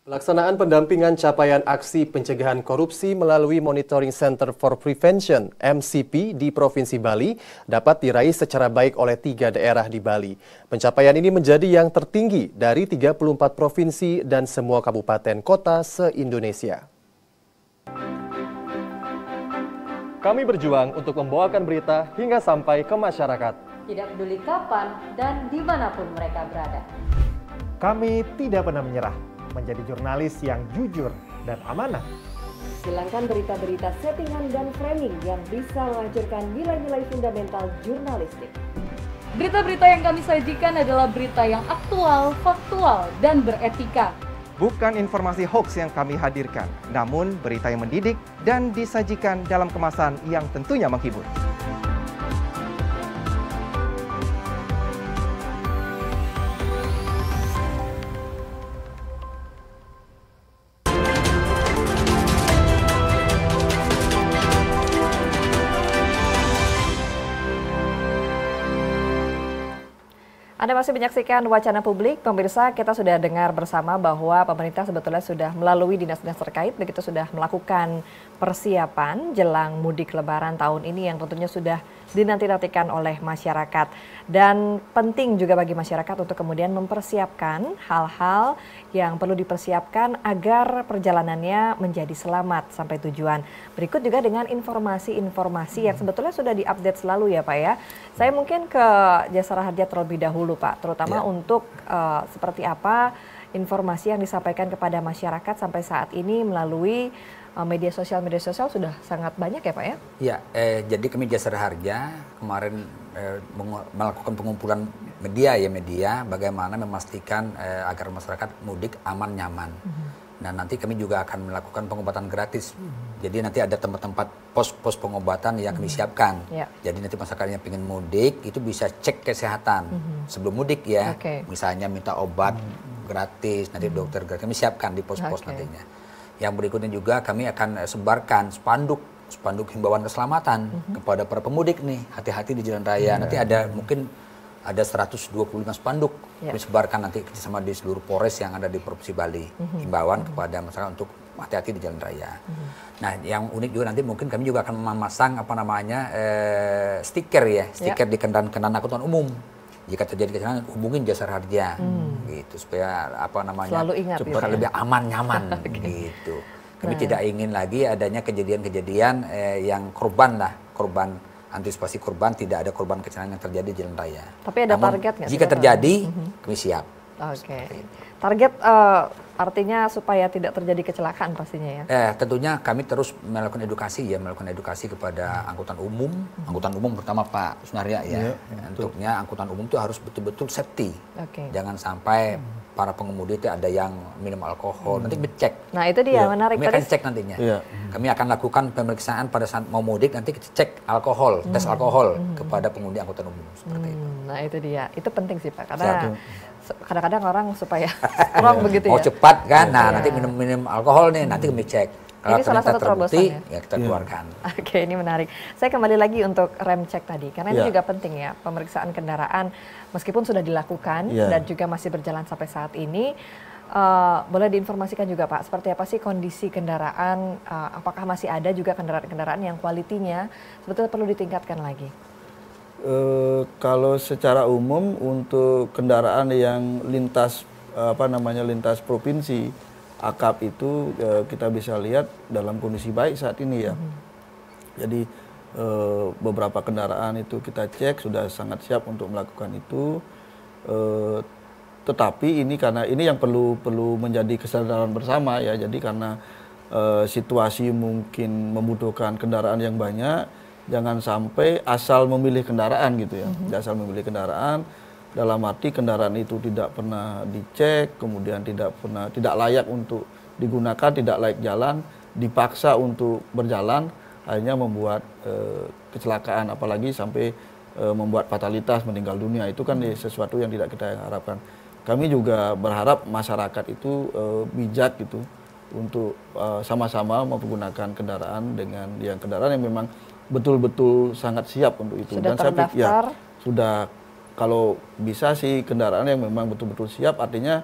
Pelaksanaan pendampingan capaian aksi pencegahan korupsi melalui Monitoring Center for Prevention (MCP) di Provinsi Bali dapat diraih secara baik oleh 3 daerah di Bali. Pencapaian ini menjadi yang tertinggi dari 34 provinsi dan semua kabupaten kota se-Indonesia. Kami berjuang untuk membawakan berita hingga sampai ke masyarakat. Tidak peduli kapan dan dimanapun mereka berada. Kami tidak pernah menyerah menjadi jurnalis yang jujur dan amanah. Hilangkan berita-berita settingan dan framing yang bisa menghancurkan nilai-nilai fundamental jurnalistik. Berita-berita yang kami sajikan adalah berita yang aktual, faktual, dan beretika. Bukan informasi hoax yang kami hadirkan, namun berita yang mendidik dan disajikan dalam kemasan yang tentunya menghibur. Anda masih menyaksikan Wacana Publik. Pemirsa, kita sudah dengar bersama bahwa pemerintah sebetulnya sudah melalui dinas-dinas terkait begitu sudah melakukan persiapan jelang mudik lebaran tahun ini yang tentunya sudah dinanti-nantikan oleh masyarakat. Dan penting juga bagi masyarakat untuk kemudian mempersiapkan hal-hal yang perlu dipersiapkan agar perjalanannya menjadi selamat sampai tujuan. Berikut juga dengan informasi-informasi yang sebetulnya sudah diupdate selalu ya Pak ya. Saya mungkin ke Jasara Harja terlebih dahulu Pak, terutama untuk seperti apa informasi yang disampaikan kepada masyarakat sampai saat ini melalui media sosial sudah sangat banyak ya Pak ya? Ya, jadi kami Jasara Harja kemarin melakukan pengumpulan media bagaimana memastikan agar masyarakat mudik aman nyaman. Nah nanti kami juga akan melakukan pengobatan gratis. Jadi nanti ada tempat-tempat pos-pos pengobatan yang kami siapkan. Jadi nanti masyarakat yang ingin mudik itu bisa cek kesehatan sebelum mudik ya. Misalnya minta obat gratis, nanti dokter gratis kami siapkan di pos-pos nantinya. Yang berikutnya juga kami akan sebarkan spanduk himbauan keselamatan kepada para pemudik nih, hati-hati di jalan raya. Nanti ada mungkin ada 125 spanduk kami sebarkan nanti sama di seluruh Polres yang ada di Provinsi Bali. Himbauan kepada masyarakat untuk hati-hati di jalan raya. Nah, yang unik juga nanti mungkin kami juga akan memasang stiker di kendaraan angkutan umum. Jika terjadi kecelakaan hubungin Jasara Harja gitu supaya selalu ingat cepat lebih aman nyaman gitu. Kami tidak ingin lagi adanya kejadian-kejadian yang korban antisipasi korban, tidak ada korban kecelakaan yang terjadi di jalan raya. Tapi ada target nggak? Jika terjadi kami siap. Target artinya supaya tidak terjadi kecelakaan pastinya ya? Tentunya kami terus melakukan edukasi kepada angkutan umum pertama Pak Sunarya ya. Untuknya angkutan umum itu harus betul-betul safety. Jangan sampai para pengemudi itu ada yang minum alkohol, nanti dicek. Nah itu dia menarik. Kami akan cek nantinya. Kami akan lakukan pemeriksaan pada saat mau mudik, nanti kita cek alkohol, tes alkohol kepada pengemudi angkutan umum seperti itu. Nah itu dia, itu penting sih Pak, karena kadang-kadang orang supaya strong begitu ya. Mau cepat kan, nanti minum alkohol nih, nanti kami cek. Kalau ini salah satu terobosan ya kita keluarkan. Oke, ini menarik. Saya kembali lagi untuk rem cek tadi, karena ini juga penting ya, pemeriksaan kendaraan meskipun sudah dilakukan dan juga masih berjalan sampai saat ini. Boleh diinformasikan juga Pak, seperti apa sih kondisi kendaraan, apakah masih ada juga kendaraan-kendaraan yang kualitinya sebetulnya perlu ditingkatkan lagi? Kalau secara umum untuk kendaraan yang lintas lintas provinsi akap itu kita bisa lihat dalam kondisi baik saat ini ya. Jadi beberapa kendaraan itu kita cek sudah sangat siap untuk melakukan itu. Tetapi ini karena ini yang perlu menjadi kesadaran bersama ya. Jadi karena situasi mungkin membutuhkan kendaraan yang banyak, jangan sampai asal memilih kendaraan gitu ya. Asal memilih kendaraan dalam arti kendaraan itu tidak pernah dicek, kemudian tidak layak untuk digunakan, tidak layak jalan, dipaksa untuk berjalan, akhirnya membuat kecelakaan, apalagi sampai membuat fatalitas, meninggal dunia. Itu kan sesuatu yang tidak kita harapkan. Kami juga berharap masyarakat itu bijak gitu untuk sama-sama menggunakan kendaraan dengan kendaraan yang memang betul-betul sangat siap untuk itu. Sudah dan saya pikir terdaftar? Sudah, kalau bisa sih kendaraan yang memang betul-betul siap, artinya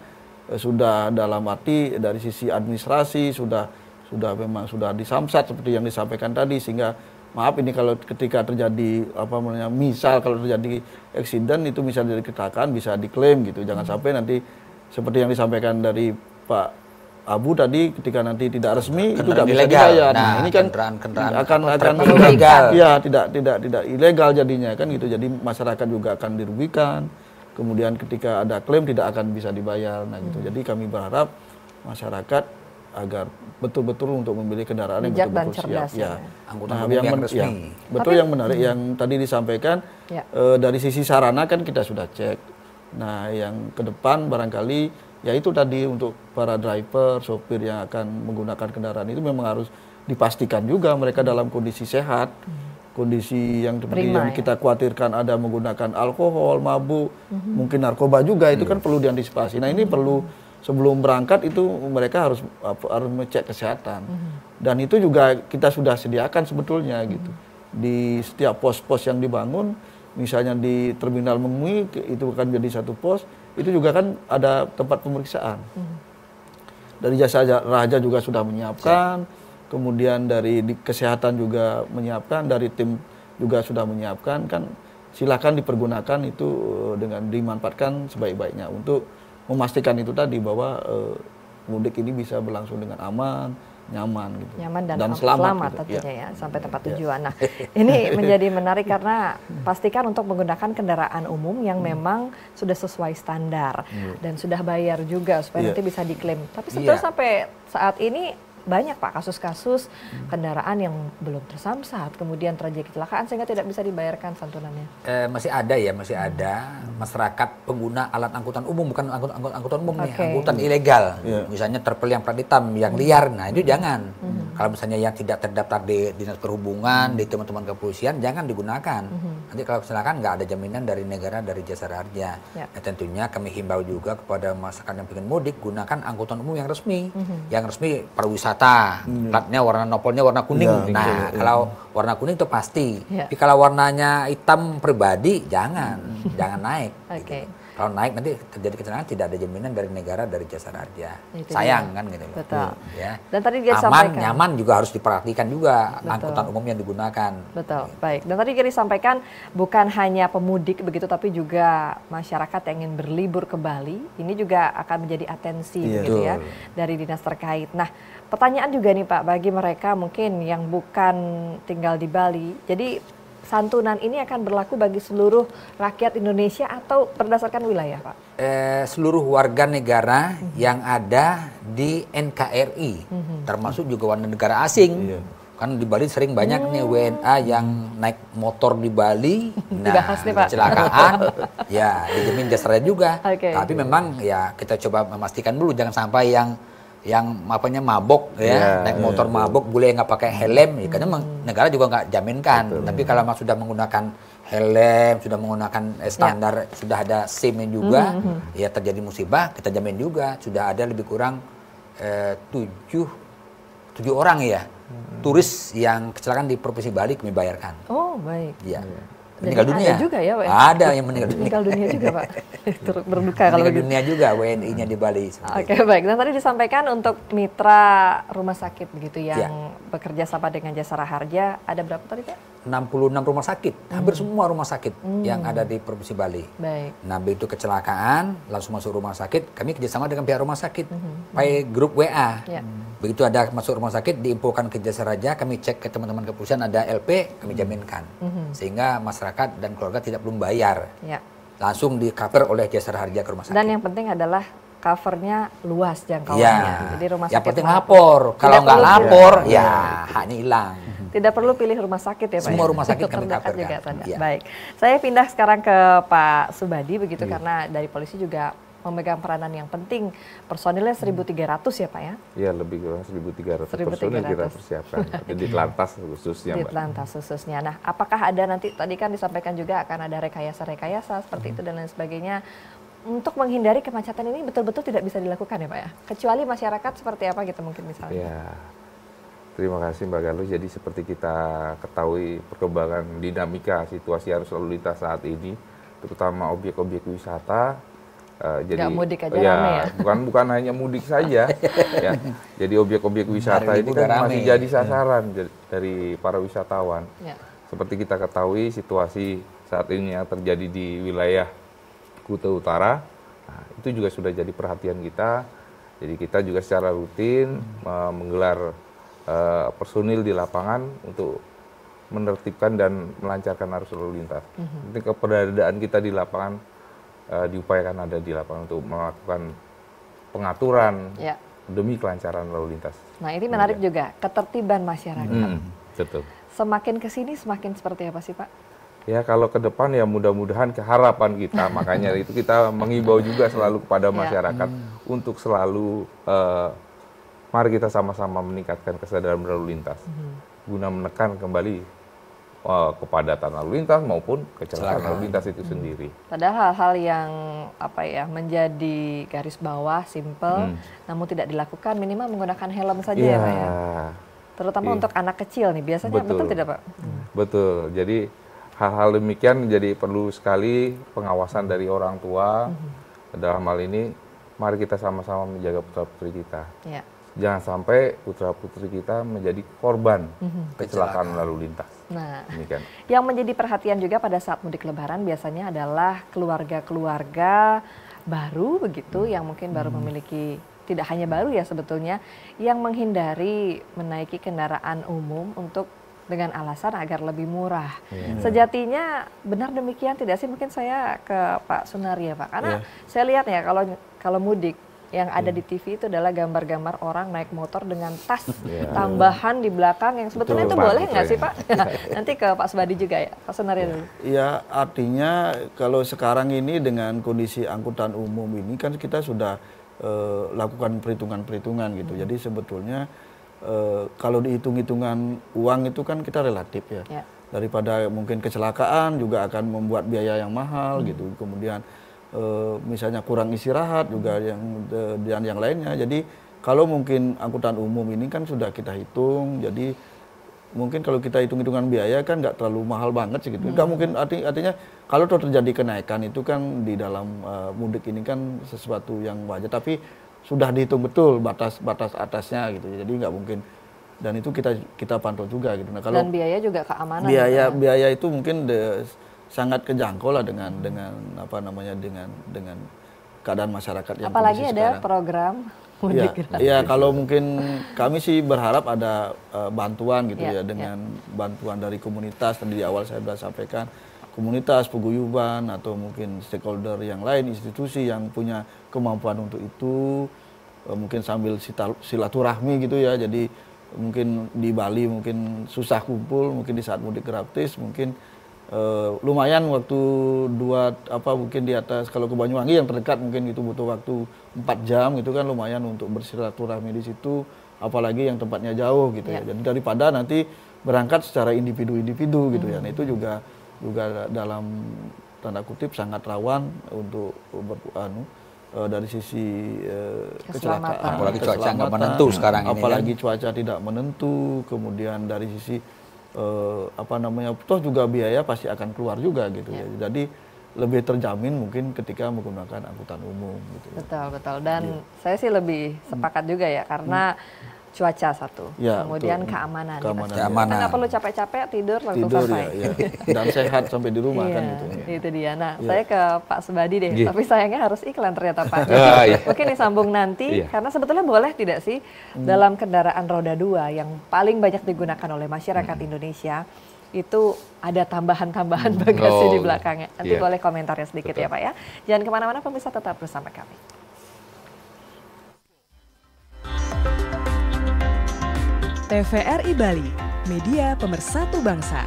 sudah dalam arti dari sisi administrasi sudah disamsat seperti yang disampaikan tadi, sehingga maaf ini kalau ketika terjadi misal kalau terjadi eksiden itu bisa dikatakan bisa diklaim gitu. Jangan sampai nanti seperti yang disampaikan dari Pak Abu tadi, ketika nanti tidak resmi itu tidak bisa dibayar. Nah, ini kan akan ilegal. Ya, tidak ilegal jadinya kan gitu. Jadi masyarakat juga akan dirugikan. Kemudian ketika ada klaim tidak akan bisa dibayar. Nah gitu. Jadi kami berharap masyarakat agar betul-betul untuk memilih kendaraan yang Bijak dan betul-betul cerdas siap. ya. Angkutan umum yang resmi. Betul yang menarik yang tadi disampaikan dari sisi sarana kan kita sudah cek. Nah, yang ke depan barangkali ya itu tadi untuk para driver, sopir yang akan menggunakan kendaraan itu memang harus dipastikan juga mereka dalam kondisi sehat. Kondisi yang seperti yang kita khawatirkan ada menggunakan alkohol, mabuk, mungkin narkoba juga itu kan perlu diantisipasi. Nah, ini perlu sebelum berangkat itu mereka harus mengecek kesehatan. Dan itu juga kita sudah sediakan sebetulnya gitu. Di setiap pos-pos yang dibangun, misalnya di Terminal Mengui itu akan jadi satu pos, itu juga kan ada tempat pemeriksaan. Dari Jasa Raja juga sudah menyiapkan. Kemudian dari kesehatan juga menyiapkan, dari tim juga sudah menyiapkan, kan silakan dipergunakan itu dengan dimanfaatkan sebaik-baiknya untuk memastikan itu tadi bahwa mudik ini bisa berlangsung dengan aman, nyaman gitu. Nyaman dan selamat gitu. tentunya ya sampai tempat tujuan. Nah, ini menjadi menarik karena pastikan untuk menggunakan kendaraan umum yang memang sudah sesuai standar dan sudah bayar juga supaya nanti bisa diklaim. Tapi setelah sampai saat ini banyak Pak kasus-kasus kendaraan yang belum tersamsat, kemudian terjadi kecelakaan sehingga tidak bisa dibayarkan santunannya. Masih ada masyarakat pengguna alat angkutan umum, bukan angkutan umum nih, angkutan ilegal. Misalnya trepel yang plat hitam, yang liar, nah itu jangan. Kalau misalnya yang tidak terdaftar di Dinas Perhubungan, di teman-teman kepolisian, jangan digunakan. Nanti kalau kecelakaan nggak ada jaminan dari negara, dari Jasa Raja. Nah, tentunya kami himbau juga kepada masyarakat yang ingin mudik, gunakan angkutan umum yang resmi. Yang resmi pariwisata. Platnya warna nopolnya warna kuning. Kalau warna kuning itu pasti. Tapi kalau warnanya hitam pribadi jangan naik. Gitu. Kalau naik nanti terjadi kecelakaan tidak ada jaminan dari negara, dari Jasa Raja. Sayang kan gitu loh. Betul. Ya. Dan tadi dia aman, sampaikan nyaman juga harus diperhatikan juga angkutan umum yang digunakan. Betul. Baik. Dan tadi Giri sampaikan bukan hanya pemudik begitu tapi juga masyarakat yang ingin berlibur ke Bali ini juga akan menjadi atensi begitu ya dari dinas terkait. Nah, pertanyaan juga nih Pak bagi mereka mungkin yang bukan tinggal di Bali. Jadi santunan ini akan berlaku bagi seluruh rakyat Indonesia atau berdasarkan wilayah, Pak? Seluruh warga negara yang ada di NKRI, termasuk juga warga negara asing. Kan di Bali sering banyak nih WNA yang naik motor di Bali, kecelakaan, ya dijamin Jasa Raja juga. Tapi memang ya kita coba memastikan dulu jangan sampai yang mabok naik motor mabok, boleh nggak pakai helm, karena negara juga nggak jaminkan. Tapi kalau sudah menggunakan helm, sudah menggunakan standar, sudah ada SIM juga, ya terjadi musibah kita jamin juga. Sudah ada lebih kurang 7 orang ya turis yang kecelakaan di Provinsi Bali kami bayarkan. Oh baik. Ya. Meninggal dunia. Ada juga ya, Pak? Ada yang meninggal dunia. Meninggal dunia juga, Pak. Turut berduka kalau begitu. Dunia juga WNI-nya di Bali. Oke, baik. Dan tadi disampaikan untuk mitra rumah sakit begitu yang bekerja sama dengan Jasa Raja, ada berapa tadi, Pak? 66 rumah sakit, hampir semua rumah sakit yang ada di Provinsi Bali. Baik. Nah, begitu kecelakaan, langsung masuk rumah sakit, kami kerjasama dengan pihak rumah sakit, pakai grup WA. Begitu ada masuk rumah sakit, diinfokan ke Jasa Raja, kami cek ke teman-teman kepolisian, ada LP, kami jaminkan. Sehingga masyarakat dan keluarga tidak perlu bayar. Langsung di-cover oleh Jasa Raja ke rumah sakit. Dan yang penting adalah covernya luas jangkauannya. Jadi rumah sakit yang penting lapor. Kalau nggak lapor, ya haknya hilang. Tidak perlu pilih rumah sakit ya Pak? Semua rumah sakit kami cover juga Baik, saya pindah sekarang ke Pak Subadi begitu karena dari polisi juga memegang peranan yang penting. Personilnya 1.300 ya Pak ya? Iya, lebih kurang 1.300 personil kita persiapkan. Di Telantas khususnya, Di Telantas khususnya. Nah, apakah ada nanti, tadi kan disampaikan juga akan ada rekayasa-rekayasa seperti itu dan lain sebagainya. Untuk menghindari kemacetan ini betul-betul tidak bisa dilakukan ya Pak ya? Kecuali masyarakat seperti apa gitu mungkin misalnya. Ya. Terima kasih Mbak Galuh. Jadi seperti kita ketahui perkembangan dinamika situasi arus lalu lintas saat ini, terutama objek-objek wisata. Jadi mudik aja rame ya? Bukan hanya mudik saja. Ya. Jadi objek-objek wisata ini kan masih jadi sasaran dari para wisatawan. Seperti kita ketahui situasi saat ini yang terjadi di wilayah Kuta Utara, itu juga sudah jadi perhatian kita. Jadi kita juga secara rutin menggelar personil di lapangan untuk menertibkan dan melancarkan arus lalu lintas. Jadi keberadaan kita di lapangan diupayakan ada di lapangan untuk melakukan pengaturan demi kelancaran lalu lintas. Nah ini menarik juga, ketertiban masyarakat. Betul. Semakin kesini semakin seperti apa sih Pak? Ya kalau ke depan ya mudah-mudahan harapan kita, makanya itu kita mengimbau juga selalu kepada masyarakat untuk selalu mari kita sama-sama meningkatkan kesadaran berlalu lintas guna menekan kembali kepadatan lalu lintas maupun kecelakaan lalu lintas itu sendiri. Padahal hal-hal yang menjadi garis bawah, simple, namun tidak dilakukan minimal menggunakan helm saja ya Pak ya. Terutama untuk anak kecil nih, biasanya betul tidak Pak? Betul, jadi hal-hal demikian jadi perlu sekali pengawasan dari orang tua. Dalam hal ini, mari kita sama-sama menjaga putra-putri kita. Ya. Jangan sampai putra-putri kita menjadi korban kecelakaan lalu lintas. Nah, yang menjadi perhatian juga pada saat mudik lebaran biasanya adalah keluarga-keluarga baru begitu, yang mungkin baru memiliki, tidak hanya baru ya sebetulnya, yang menghindari menaiki kendaraan umum untuk dengan alasan agar lebih murah. Sejatinya benar demikian tidak sih? Mungkin saya ke Pak Sunaria Pak, karena saya lihat ya kalau mudik yang ada di TV itu adalah gambar-gambar orang naik motor dengan tas tambahan di belakang yang sebetulnya itu boleh nggak sih Pak? Nanti ke Pak Subadi juga ya, Pak Sunaria dulu. Ya artinya kalau sekarang ini dengan kondisi angkutan umum ini kan kita sudah lakukan perhitungan-perhitungan gitu. Jadi sebetulnya kalau dihitung-hitungan uang itu kan kita relatif ya. Daripada mungkin kecelakaan juga akan membuat biaya yang mahal gitu. Kemudian misalnya kurang istirahat juga dan yang lainnya. Jadi kalau mungkin angkutan umum ini kan sudah kita hitung. Jadi mungkin kalau kita hitung-hitungan biaya kan nggak terlalu mahal banget sih gitu. Nggak mungkin artinya kalau terjadi kenaikan itu kan di dalam mudik ini kan sesuatu yang wajar. Tapi sudah dihitung betul batas atasnya gitu. Jadi nggak mungkin, dan itu kita pantau juga gitu. Nah, kalau dan biaya juga keamanan. Biaya itu mungkin sangat kejangkau lah dengan keadaan masyarakat yang apalagi ada sekarang. Program mudik gratis. Ya kalau mungkin kami sih berharap ada bantuan gitu dengan bantuan dari komunitas. Tadi di awal saya sudah sampaikan, komunitas, paguyuban, atau mungkin stakeholder yang lain, institusi yang punya kemampuan untuk itu, mungkin sambil silaturahmi gitu ya. Jadi mungkin di Bali mungkin susah kumpul, mungkin di saat mudik gratis mungkin lumayan waktu mungkin di atas, kalau ke Banyuwangi yang terdekat mungkin itu butuh waktu 4 jam gitu kan, lumayan untuk bersilaturahmi di situ, apalagi yang tempatnya jauh gitu ya. Jadi daripada nanti berangkat secara individu-individu gitu ya. Nah, itu juga dalam tanda kutip sangat rawan untuk dari sisi kecelakaan, apalagi cuaca nggak menentu sekarang ini, apalagi cuaca tidak menentu, kemudian dari sisi toh juga biaya pasti akan keluar juga gitu ya. Jadi lebih terjamin mungkin ketika menggunakan angkutan umum gitu. Betul. Dan saya sih lebih sepakat juga ya, karena cuaca satu, kemudian keamanan. Kita nggak perlu capek-capek, tidur langsung selesai. Dan sehat sampai di rumah kan gitu. Itu dia. Nah, saya ke Pak Subadi deh, tapi sayangnya harus iklan ternyata Pak. Mungkin disambung nanti, karena sebetulnya boleh tidak sih dalam kendaraan roda 2 yang paling banyak digunakan oleh masyarakat Indonesia itu ada tambahan-tambahan bagasi di belakangnya. Nanti boleh komentarnya sedikit ya Pak ya. Jangan kemana-mana, pemirsa, tetap bersama kami. TVRI Bali, media pemersatu bangsa.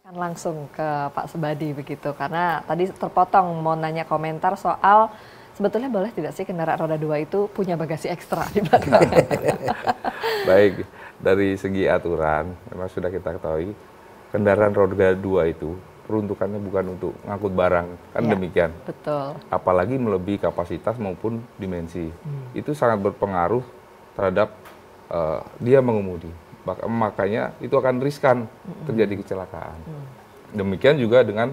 Langsung ke Pak Subadi begitu, karena tadi terpotong mau nanya komentar soal sebetulnya boleh tidak sih kendaraan roda 2 itu punya bagasi ekstra di belakang. Baik, dari segi aturan memang sudah kita ketahui kendaraan roda 2 itu peruntukannya bukan untuk ngangkut barang, kan demikian. Betul. Apalagi melebihi kapasitas maupun dimensi. Itu sangat berpengaruh terhadap dia mengemudi. Makanya itu akan riskan terjadi kecelakaan. Demikian juga dengan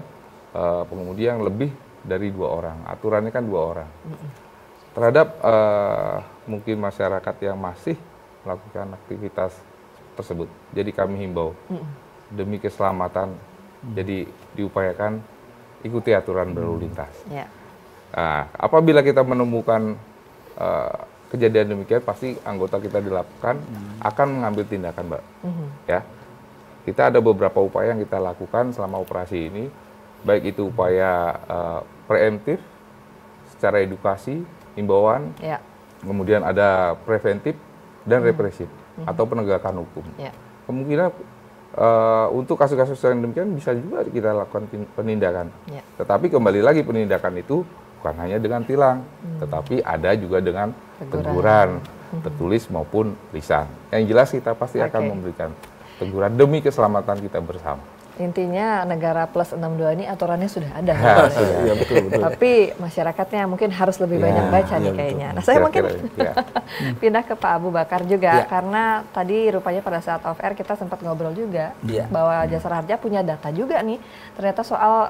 pengemudi yang lebih dari 2 orang. Aturannya kan 2 orang. Terhadap mungkin masyarakat yang masih melakukan aktivitas tersebut. Jadi kami himbau demi keselamatan, jadi diupayakan ikuti aturan berlalu lintas. Nah, apabila kita menemukan kejadian demikian pasti anggota kita di lapangan akan mengambil tindakan, Mbak. Ya, kita ada beberapa upaya yang kita lakukan selama operasi ini, baik itu upaya preemptif, secara edukasi, himbauan, kemudian ada preventif dan represif atau penegakan hukum. Kemungkinan untuk kasus-kasus yang demikian bisa juga kita lakukan penindakan. Tetapi kembali lagi penindakan itu bukan hanya dengan tilang, tetapi ada juga dengan teguran tertulis maupun lisan. Yang jelas kita pasti akan memberikan teguran demi keselamatan kita bersama. Intinya negara plus 62 ini aturannya sudah ada. Iya, betul. Tapi masyarakatnya mungkin harus lebih banyak baca nih kayaknya. Nah, saya mungkin pindah ke Pak Abu Bakar juga, karena tadi rupanya pada saat off air kita sempat ngobrol juga bahwa Jasara Harja punya data juga nih, ternyata soal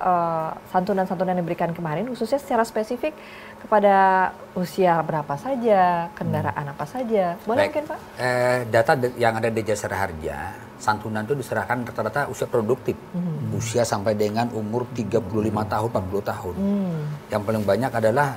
santunan-santunan yang diberikan kemarin, khususnya secara spesifik kepada usia berapa saja, kendaraan apa saja. Boleh mungkin Pak? Data yang ada di Jasara Harja, santunan itu diserahkan rata-rata usia produktif, usia sampai dengan umur 35 tahun, 40 tahun. Yang paling banyak adalah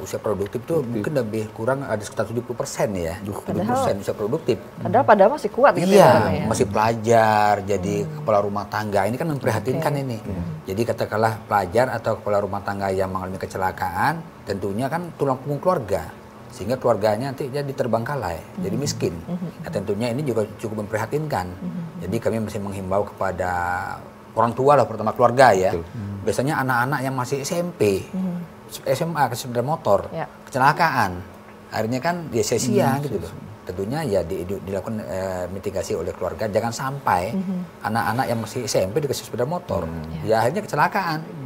usia produktif itu mungkin lebih kurang ada sekitar 70% ya, 70% usia produktif. Padahal masih kuat gitu ya. Masih pelajar, jadi kepala rumah tangga. Ini kan memprihatinkan ini. Jadi katakanlah pelajar atau kepala rumah tangga yang mengalami kecelakaan, tentunya kan tulang punggung keluarga. Sehingga keluarganya nanti jadi terbengkalai, jadi miskin. Nah, tentunya ini juga cukup memprihatinkan. Jadi kami masih menghimbau kepada orang tua lah, pertama keluarga ya. Biasanya anak-anak yang masih SMP, SMA ke sepeda motor, kecelakaan, akhirnya kan dia sia-sia gitu loh. Tentunya ya dilakukan mitigasi oleh keluarga, jangan sampai anak-anak yang masih SMP dikasih sepeda motor, ya akhirnya kecelakaan.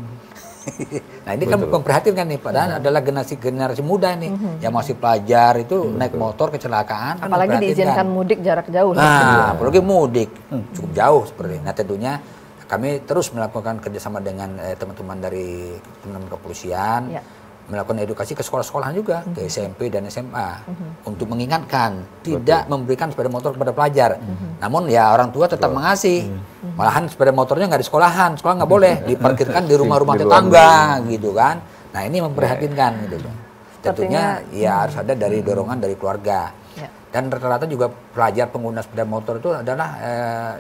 Nah ini kan memprihatinkan nih, padahal adalah generasi muda nih yang masih pelajar itu naik motor kecelakaan. Apalagi diizinkan mudik jarak jauh. Nah, apalagi mudik cukup jauh seperti ini. Nah tentunya kami terus melakukan kerjasama dengan teman-teman dari teman-teman kepolisian, melakukan edukasi ke sekolah-sekolah juga, ke SMP dan SMA, untuk mengingatkan tidak memberikan sepeda motor kepada pelajar. Namun ya orang tua tetap mengasih. Malahan sepeda motornya nggak di sekolahan, sekolah nggak boleh, diparkirkan di rumah-rumah tetangga gitu kan. Nah ini memprihatinkan gitu loh. Tentunya ya harus ada dari dorongan dari keluarga. Dan rata-rata juga pelajar pengguna sepeda motor itu adalah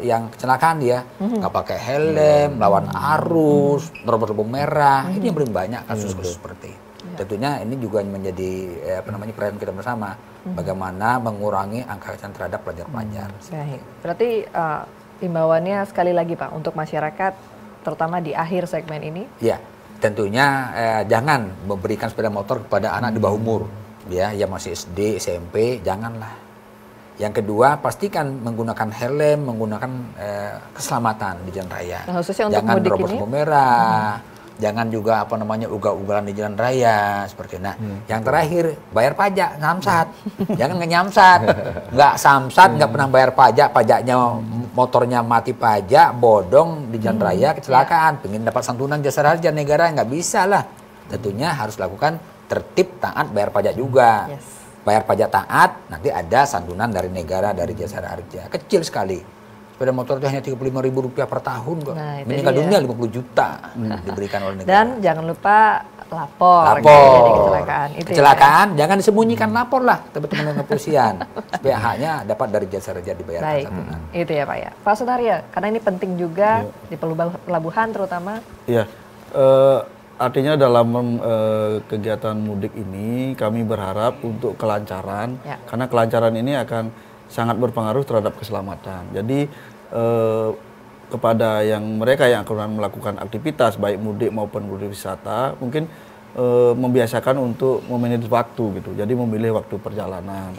yang kecelakaan dia, nggak pakai helm, lawan arus, nerobos lampu merah. Ini yang paling banyak kasus-kasus seperti itu. Tentunya ini juga menjadi perhatian kita bersama, bagaimana mengurangi angka kecelakaan terhadap pelajar-pelajar. Baik, berarti himbauannya sekali lagi Pak untuk masyarakat, terutama di akhir segmen ini. Ya, tentunya jangan memberikan sepeda motor kepada anak di bawah umur, ya, yang masih SD, SMP, janganlah. Yang kedua, pastikan menggunakan helm, menggunakan keselamatan di jalan raya. Nah, khususnya untuk jangan mudik nerobos lampu merah. Jangan juga ugal-ugalan di jalan raya seperti itu. Nah, yang terakhir bayar pajak, samsat. Jangan ngenyamsat. Nggak samsat, nggak pernah bayar pajak, pajaknya motornya mati pajak, bodong di jalan raya, kecelakaan. Pengen dapat santunan Jasara Harja negara, nggak bisa lah. Tentunya harus lakukan tertib, taat, bayar pajak juga. Bayar pajak taat, nanti ada santunan dari negara, dari Jasara Harja. Kecil sekali. Sepeda motor itu hanya Rp35.000 per tahun kok. Nah, meninggal dunia 50 juta diberikan oleh negara. Dan jangan lupa lapor. Kecelakaan. Kecelakaan jangan disembunyikan, lapor lah teman-teman kepolisian supaya haknya dapat dari Jasara Harja dibayarkan santunan. Itu ya Pak ya. Pak Sunaria, karena ini penting juga di pelabuhan terutama. Iya. Artinya dalam kegiatan mudik ini kami berharap untuk kelancaran, karena kelancaran ini akan sangat berpengaruh terhadap keselamatan. Jadi kepada mereka yang akan melakukan aktivitas baik mudik maupun berwisata, mungkin membiasakan untuk memanage waktu gitu. Jadi memilih waktu perjalanan,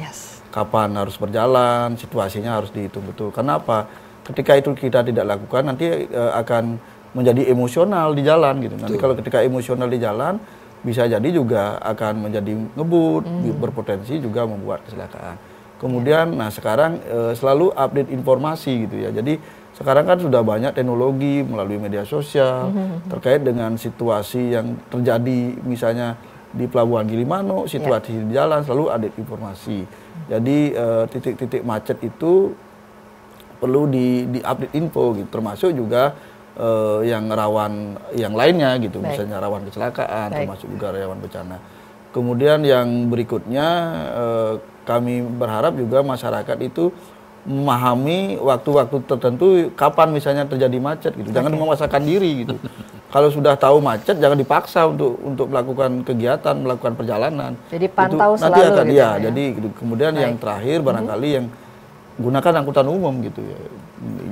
kapan harus berjalan, situasinya harus dihitung betul. Kenapa? Ketika itu kita tidak lakukan, nanti akan menjadi emosional di jalan gitu. Nanti kalau ketika emosional di jalan, bisa jadi juga akan menjadi ngebut, berpotensi juga membuat kecelakaan. Kemudian, nah sekarang selalu update informasi gitu ya. Jadi sekarang kan sudah banyak teknologi melalui media sosial terkait dengan situasi yang terjadi, misalnya di Pelabuhan Gilimanuk, situasi di jalan selalu update informasi. Jadi titik-titik macet itu perlu di-update info gitu, termasuk juga yang rawan yang lainnya gitu, misalnya rawan kecelakaan, termasuk juga rawan bencana. Kemudian yang berikutnya kami berharap juga masyarakat itu memahami waktu-waktu tertentu kapan misalnya terjadi macet gitu. Jangan memaksakan diri gitu. Kalau sudah tahu macet jangan dipaksa untuk melakukan kegiatan, melakukan perjalanan. Jadi pantau itu selalu nanti akan, gitu ya. ya. Jadi gitu. Kemudian yang terakhir barangkali yang gunakan angkutan umum gitu ya.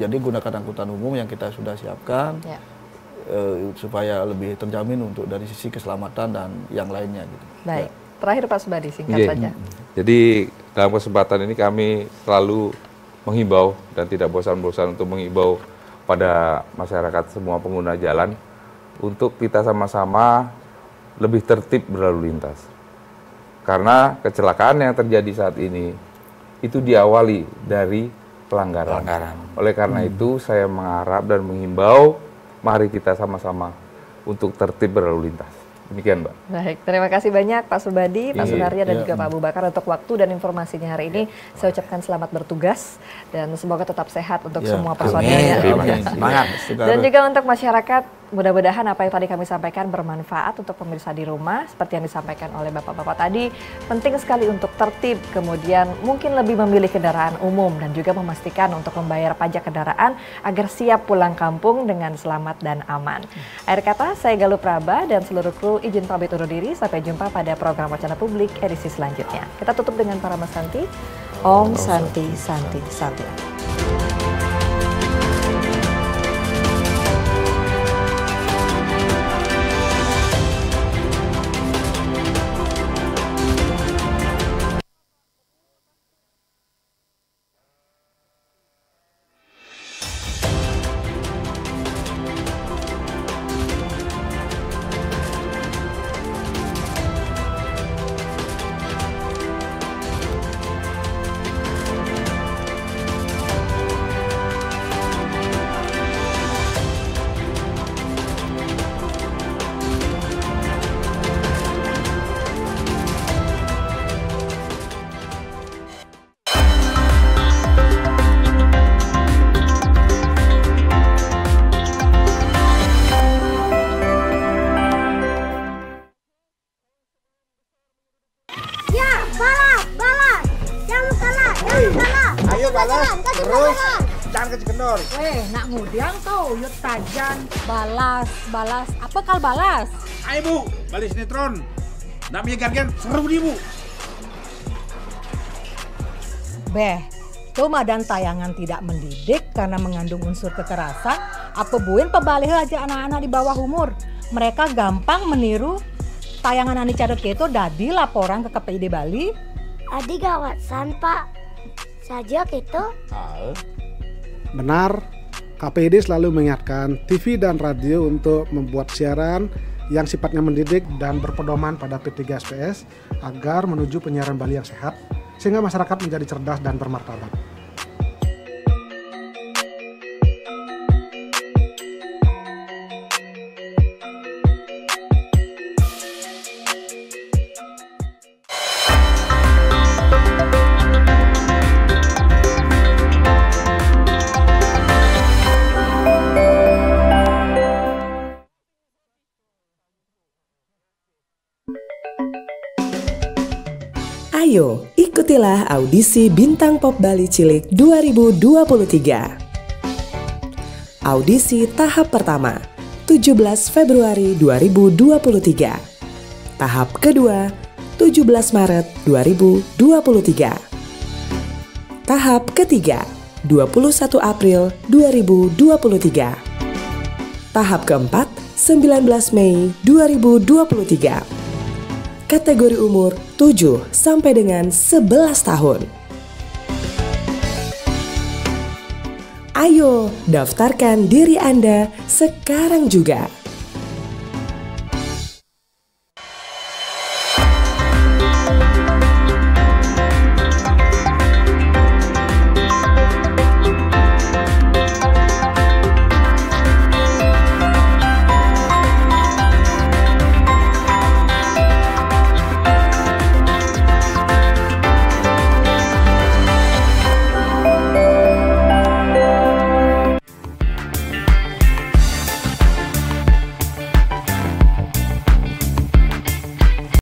Jadi gunakan angkutan umum yang kita sudah siapkan. Ya. Supaya lebih terjamin untuk dari sisi keselamatan dan yang lainnya gitu. Baik. Terakhir Pak Subadi, singkat saja. Jadi dalam kesempatan ini kami selalu menghimbau dan tidak bosan-bosan untuk menghimbau pada masyarakat semua pengguna jalan untuk kita sama-sama lebih tertib berlalu lintas. Karena kecelakaan yang terjadi saat ini itu diawali dari pelanggaran. Oleh karena itu saya mengharap dan menghimbau mari kita sama-sama untuk tertib berlalu lintas. Demikian, Mbak. Baik, terima kasih banyak Pak Subadi, Pak Sunarya, dan juga Pak Abu Bakar untuk waktu dan informasinya hari ini. Saya ucapkan selamat bertugas dan semoga tetap sehat untuk semua personilnya. Semangat. Dan juga untuk masyarakat, mudah-mudahan apa yang tadi kami sampaikan bermanfaat untuk pemirsa di rumah. Seperti yang disampaikan oleh Bapak-Bapak tadi, penting sekali untuk tertib, kemudian mungkin lebih memilih kendaraan umum dan juga memastikan untuk membayar pajak kendaraan agar siap pulang kampung dengan selamat dan aman. Akhir kata, saya Galuh Praba dan seluruh kru izin pamit undur diri. Sampai jumpa pada program Wacana Publik edisi selanjutnya. Kita tutup dengan Parama Santi. Om Santi Santi Santi. Weh, nak ngudiang tuh, yuk tajan, balas, apa kal balas? Ayo Bu, balik sinetron. Namanya Gargen, seru nih Bu. Beh, Ramadan tayangan tidak mendidik karena mengandung unsur kekerasan, apa buin pebalik aja anak-anak di bawah umur. Mereka gampang meniru tayangan Ani Cadok itu dadi laporan ke KPID Bali. Adi gawasan Pak, saja gitu. Benar, KPID selalu mengingatkan TV dan radio untuk membuat siaran yang sifatnya mendidik dan berpedoman pada P3SPS agar menuju penyiaran Bali yang sehat, sehingga masyarakat menjadi cerdas dan bermartabat. Ayo, ikutilah audisi Bintang Pop Bali Cilik 2023. Audisi tahap pertama, 17 Februari 2023. Tahap kedua, 17 Maret 2023. Tahap ketiga, 21 April 2023. Tahap keempat, 19 Mei 2023. Kategori umur 7 sampai dengan 11 tahun. Ayo, daftarkan diri Anda sekarang juga.